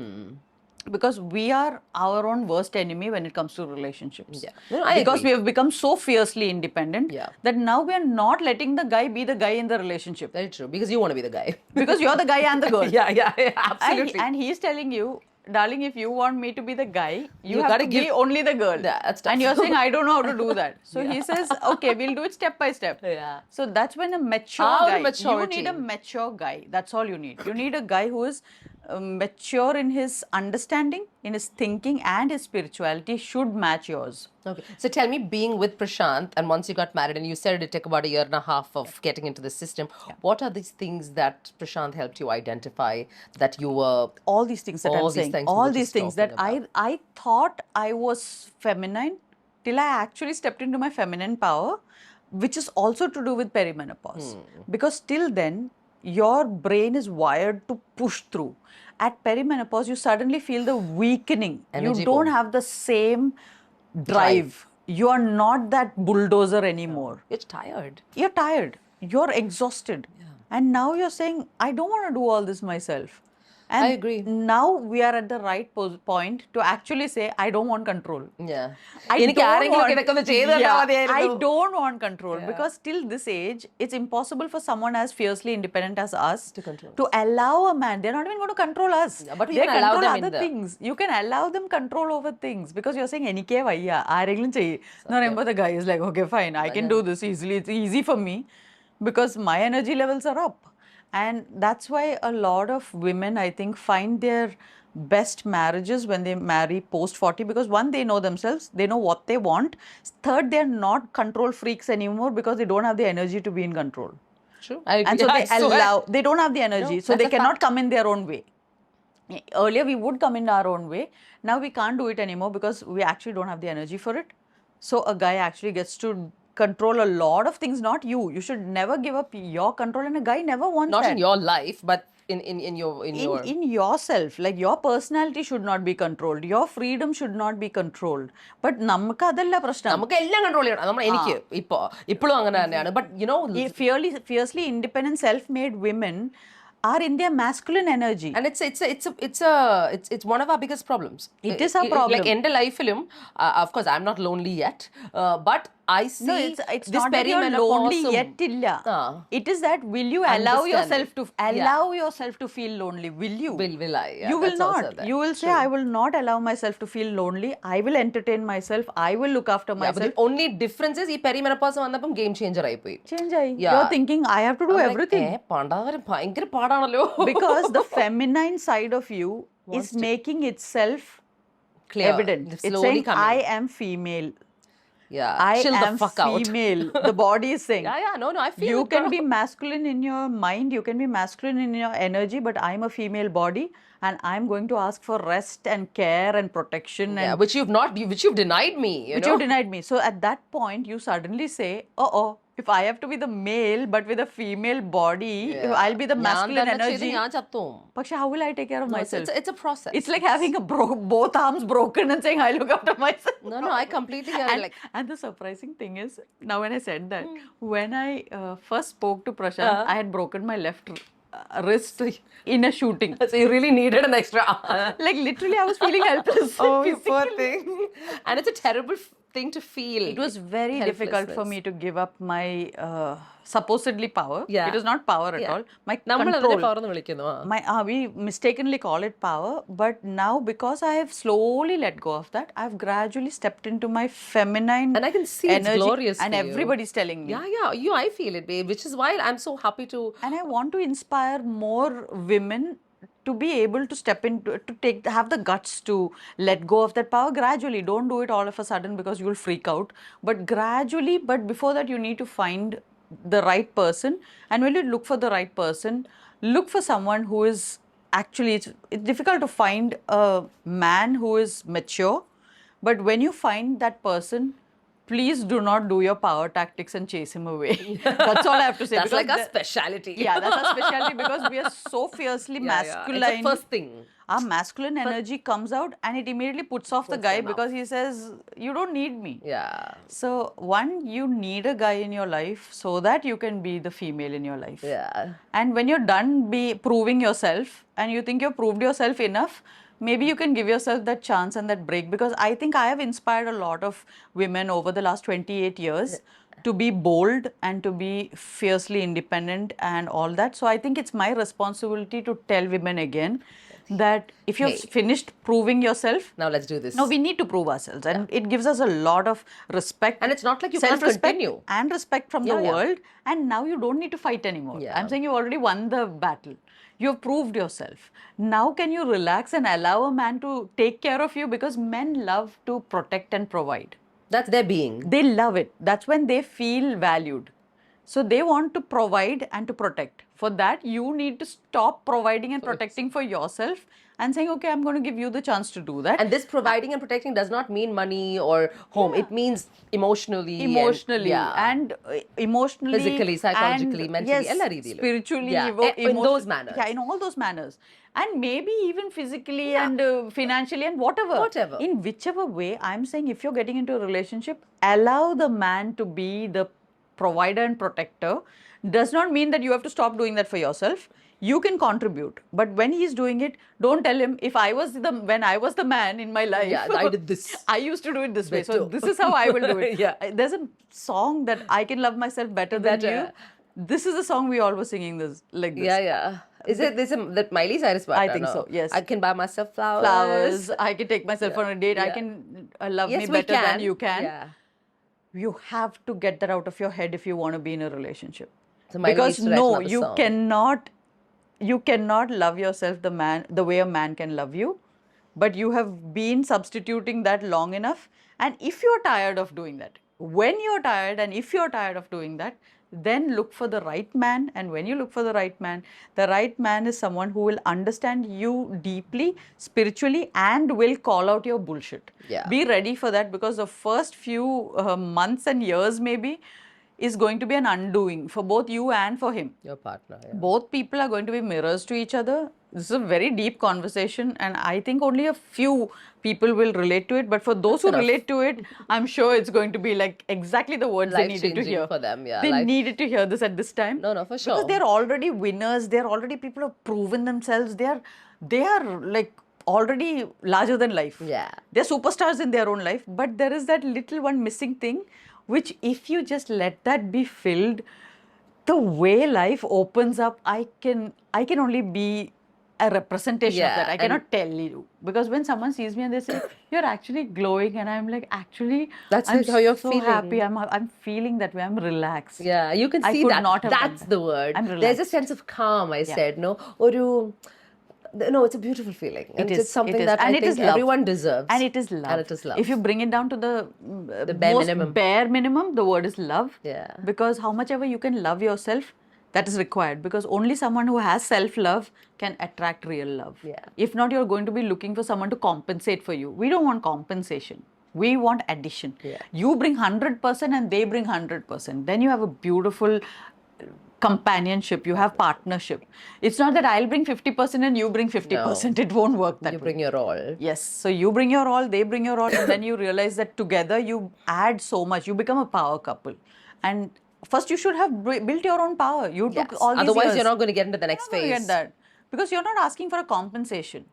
Because we are our own worst enemy when it comes to relationships. Yeah. No, I because agree. we have become so fiercely independent that now we are not letting the guy be the guy in the relationship. Very true. Because you want to be the guy. Because you're the guy and the girl. Yeah, absolutely. And he's telling you, darling, if you want me to be the guy, you have gotta to be only the girl. That's tough. And you're saying, I don't know how to do that. So he says, okay, we'll do it step by step. Yeah. So that's when a mature guy, maturity. you need a mature guy. That's all you need. You need a guy who is mature in his understanding, in his thinking, and his spirituality should match yours. Okay. So tell me, being with Prashant, and once you got married, and you said it took about a year and a half of getting into the system, what are these things that Prashant helped you identify that you were... All these things that all I'm these saying, things we all were these just things that talking I thought I was feminine till I actually stepped into my feminine power. which is also to do with perimenopause. Because till then, your brain is wired to push through. At perimenopause, you suddenly feel the weakening. Energy you don't pom. have the same drive. You are not that bulldozer anymore. You're tired. You're tired. You're exhausted. And now you're saying, I don't want to do all this myself. And I agree. now we are at the right point to actually say, I don't want control. Yeah. I എനിക്ക് ആരെങ്കിലുമൊക്കെ ഇതൊക്കെ ഒന്ന് ചെയ്ത് തന്നാ മതിയായിരുന്നു. I don't want control because till this age, it's impossible for someone as fiercely independent as us to allow a man. They're not even going to control us. But we they can allow control them in other the- things. You can allow them control over things because you're saying, എനിക്കേ വയ്യ ആരെങ്കിലും ചെയ്യ്. No, remember the guy is like, okay, fine, I can do this easily. It's easy for me because my energy levels are up. And that's why a lot of women, I think, find their best marriages when they marry post 40 because one, they know themselves, they know what they want. Third, they're not control freaks anymore because they don't have the energy to be in control. True. I agree. And so they I swear. allow, they don't have the energy, No, so they that's a cannot come in their own way. Earlier, we would come in our own way. Now we can't do it anymore because we actually don't have the energy for it. So a guy actually gets to control a lot of things, not you. You should never give up your control, and a guy never wants Not that. in your life, but in your In yourself, like your personality should not be controlled, your freedom should not be controlled. But നമുക്ക് അതല്ല പ്രശ്നം. നമുക്ക് എല്ലാം control ചെയ്യണം. നമ്മൾ എനിക്ക് ഇപ്പോഴും അങ്ങനെ തന്നെയാണ്. But you know, Fiercely independent, self-made women are in their masculine energy. and it's one of our biggest problems. It is our problem. Like എൻ്റെ ലൈഫിലും, of course, I'm not lonely yet, but I see No, it's this not that you're lonely perimenopause. yet illa. It is that will you allow yourself to feel lonely? Will you? Will I? Yeah, You will that's also not. there. You will say, I will not allow myself to feel lonely. I will entertain myself. I will look after Yeah, but myself. the only difference is ഈ perimenopause വന്നപ്പം game changer ആയി പോയി. Change ആയി. Yeah. You're thinking, I have to do everything. പണ്ടാവരും ഭയങ്കര പാടാണല്ലോ. Because the feminine side of you is making itself Clear. evident. It's It's slowly saying, coming. I am female. Yeah. I Chill the am fuck out. female. The body is saying. Yeah, no, I feel You it, can girl. be masculine in your mind, you can be masculine in your energy, but I'm a female body and I'm going to ask for rest and care and protection. Yeah, And which you've denied me. which you denied me. So at that point, you suddenly say, oh, if I have to be the male but with a female body, if I'll be the masculine energy. ഞാൻ ചത്തും. Paksha, how will I take care of No, myself? it's a process. It's like having both arms broken and saying, I look after myself. No, I completely get it. Like, And the surprising thing is, now when I said that, when I first spoke to Prashant, I had broken my left wrist in a shooting. so you really needed an extra. Like literally, I was feeling helpless. you poor physically. thing. And it's a terrible thing to feel. It was very difficult for me to give up my supposedly power. Yeah. It is not power at all. My നമ്മൾ അതിനെ control. power എന്ന് വിളിക്കുന്നു. We mistakenly call it power, but now because I have slowly let go of that, I've gradually stepped into my feminine And I can see it's energy, glorious and for you. everybody's telling me. Yeah, I feel it, babe, which is why I'm so happy to. And I want to inspire more women to be able to step into, have the guts to let go of that power gradually. Don't do it all of a sudden because you will freak out. But gradually, but before that, you need to find the right person. And when you look for the right person, look for someone who is actually, it's difficult to find a man who is mature. But when you find that person, please do not do your power tactics and chase him away. That's all I have to say. That's because like our speciality. Yeah, that's our specialty because we are so fiercely masculine. It's the first thing. Our masculine energy comes out and it immediately puts off the guy because he says, you don't need me. Yeah. So, one, you need a guy in your life so that you can be the female in your life. Yeah. And when you're done proving yourself and you think you've proved yourself enough, maybe you can give yourself that chance and that break, because I think I have inspired a lot of women over the last 28 years to be bold and to be fiercely independent and all that. So I think it's my responsibility to tell women again that if you've finished proving yourself, Now let's do this. no, we need to prove ourselves, and it gives us a lot of respect. And it's not like you can't self-respect continue. and respect from the Yeah. world. And now you don't need to fight anymore. Yeah. I'm saying you already won the battle. You've proved yourself. Now can you relax and allow a man to take care of you, because men love to protect and provide. That's their being. They love it. That's when they feel valued. So they want to provide and to protect. For that, you need to stop providing and protecting for yourself and saying, okay, I'm going to give you the chance to do that. And this providing and protecting does not mean money or home. It means emotionally. Emotionally And emotionally, physically, psychologically, and mentally, yes, ella reethiyilum. spiritually, In those manners. Yeah, in all those manners. And maybe even physically and financially and whatever. Whatever. In whichever way, I'm saying if you're getting into a relationship, allow the man to be the provider and protector. Does not mean that you have to stop doing that for yourself. You can contribute, but when he's doing it, don't tell him, when I was the man in my life, I did this. I used to do it this way, so Better. this is how I will do it. Yeah. There's a song that I can love myself better than you. This is the song we all were singing this like this. Yeah. Is it this that Miley Cyrus part? I think so, yes. I can buy myself flowers. Flowers. I can take myself on a date. I can love me better than you can. Yeah. You have to get that out of your head if you want to be in a relationship. So Miley Because needs to write no, another you song. cannot love yourself the way a man can love you, but you have been substituting that long enough. And if you're tired of doing that, when you're tired and if you're tired of doing that, then look for the right man. And when you look for the right man is someone who will understand you deeply, spiritually, and will call out your bullshit. Yeah. Be ready for that, because the first few months and years maybe is going to be an undoing for both you and for him. Your partner. Yeah. Both people are going to be mirrors to each other. This is a very deep conversation, and I think only a few people will relate to it. But for those who relate to it, I'm sure it's going to be like exactly the words they needed to hear. For them, yeah. They needed to hear this at this time. No, for sure. Because they're already winners. They're already people who have proven themselves. They are like already larger than life. Yeah. They're superstars in their own life. But there is that little one missing thing, which if you just let that be filled, the way life opens up, I can only be a representation of that. I cannot tell you, because when someone sees me and they say, you're actually glowing, and I'm like, actually, that's I'm how you're so feeling. Happy. I'm feeling that way. I'm relaxed. Yeah, you can see that. That's the word. There's a sense of calm, I said, no? No, it's a beautiful feeling. And it's something that I think everyone deserves. And it is love. And it is love. If you bring it down to the bare minimum, the word is love. Yeah. Because how much ever you can love yourself, that is required. Because only someone who has self-love can attract real love. Yeah. If not, you're going to be looking for someone to compensate for you. We don't want compensation. We want addition. Yeah. You bring 100% and they bring 100%. Then you have a beautiful companionship, you have partnership. It's not that I'll bring 50% and you bring 50%. No. It won't work that way. You bring your all. Yes. So you bring your all, they bring your all, and then you realize that together you add so much. You become a power couple. And first you should have built your own power. You took all these Otherwise years. You're not going to get into the next phase. Get that. Because you're not asking for a compensation.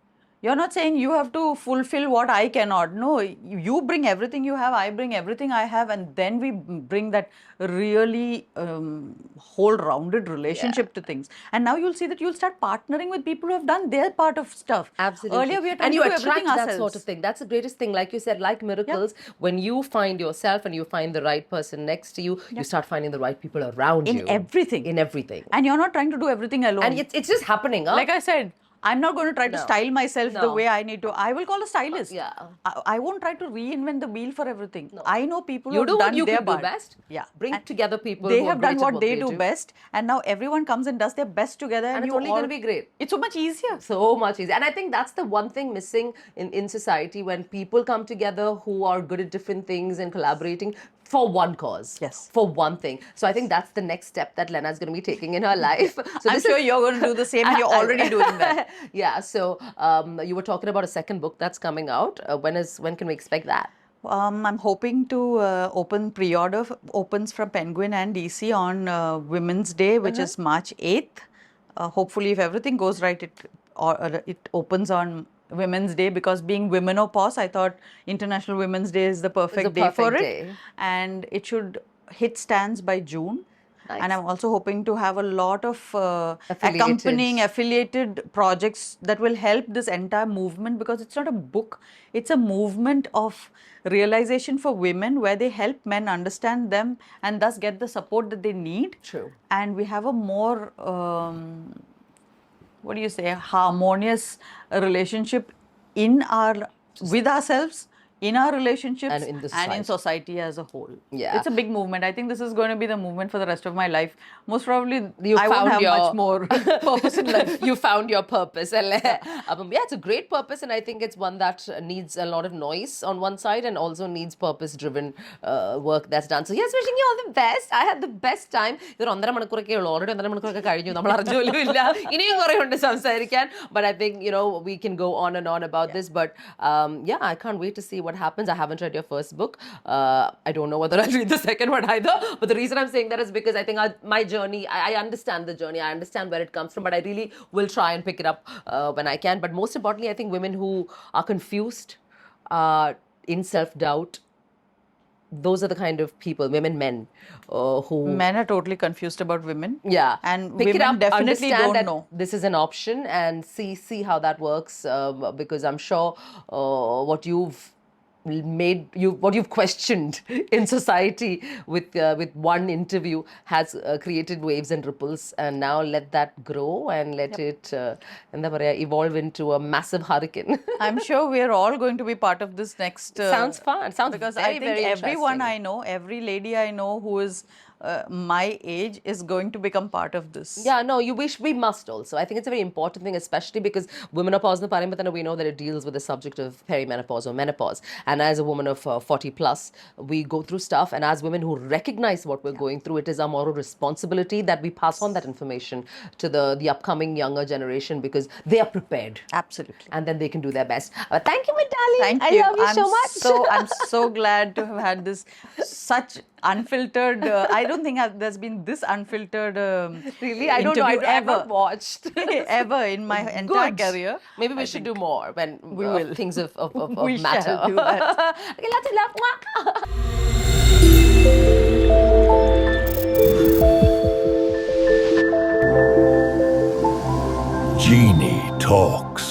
You're not saying you have to fulfill what I cannot. No, you bring everything you have, I bring everything I have, and then we bring that really whole-rounded relationship to things. And now you'll see that you'll start partnering with people who have done their part of stuff. Absolutely. Earlier we had to do everything ourselves. That sort of thing. That's the greatest thing. Like you said, like miracles, when you find yourself and you find the right person next to you, you start finding the right people around you. In everything. In everything. And you're not trying to do everything alone. And it's just happening. Huh? Like I said, I'm not going to try to style myself the way I need to. I will call a stylist. Yeah. I won't try to reinvent the wheel for everything. No. I know people who have done their part. Do best. Yeah. Bring together people they who have done what they do best, and now everyone comes and does their best together. And it's only going to be great. It's so much easier. So much easier. And I think that's the one thing missing in society, when people come together who are good at different things and collaborating for one cause. Yes. For one thing. So I think that's the next step that Lena's going to be taking in her life. So I'm sure you're going to do the same, and you're already doing that. Yeah. So you were talking about a second book that's coming out. When can we expect that? I'm hoping to open pre-order opens from Penguin and DC on Women's Day, which is March 8th. Hopefully, if everything goes right, it opens on Women's Day, because being Womenopause, I thought International Women's Day is the perfect day for it. And it should hit stands by June. Nice. And I'm also hoping to have a lot of accompanying affiliated projects that will help this entire movement, because it's not a book, it's a movement of realization for women where they help men understand them and thus get the support that they need. True. And we have a more harmonious relationship with ourselves, in our relationships And in the and in society as a whole. Yeah. It's a big movement. I think this is going to be the movement for the rest of my life. Most probably, You I won't found have your much more purpose in life. You found your purpose. Yeah, it's a great purpose, and I think it's one that needs a lot of noise on one side and also needs purpose-driven work that's done. So yes, wishing you all the best. I had the best time. ഇതൊരു 1.5 മണിക്കൂറൊക്കെ ഉള്ളൂ. Already 1.5 മണിക്കൂറൊക്കെ കഴിഞ്ഞു. നമ്മൾ അറിഞ്ഞ പോലും ഇല്ല. ഇനിയും കുറേ ഉണ്ട് സംസാരിക്കാൻ. But I think, we can go on and on about this. But yeah, I can't wait to see what happens. I haven't read your first book. I don't know whether I'll read the second one either. But the reason I'm saying that is because I think my journey, I understand the journey. I understand where it comes from. But I really will try and pick it up when I can. But most importantly, I think women who are confused, in self-doubt, those are the kind of people, men, who... Men are totally confused about women. Yeah. And pick women it up, definitely understand don't that know. this is an option and see how that works, because I'm sure what you've questioned in society with one interview has created waves and ripples, and now let that grow and let it evolve into a massive hurricane. I'm sure we are all going to be part of this next. Sounds fun. Sounds because very, I think very everyone interesting. I know, every lady I know who is my age is going to become part of this. Yeah, no, we must also. I think it's a very important thing, especially because womenopause, we know that it deals with the subject of perimenopause or menopause. And as a woman of 40 plus, we go through stuff. And as women who recognize what we're going through, it is our moral responsibility that we pass on that information to the upcoming younger generation, because they are prepared. Absolutely. And then they can do their best. Thank you, my darling. Thank I you. love you so much. I'm so glad to have had this such unfiltered. I don't think there's been this unfiltered. Really, I don't know. I've not watched ever in my entire Good. career. Maybe we should do more when We will. things of We matter. shall do that. Okay, lots of love. Mwah. Genie talks.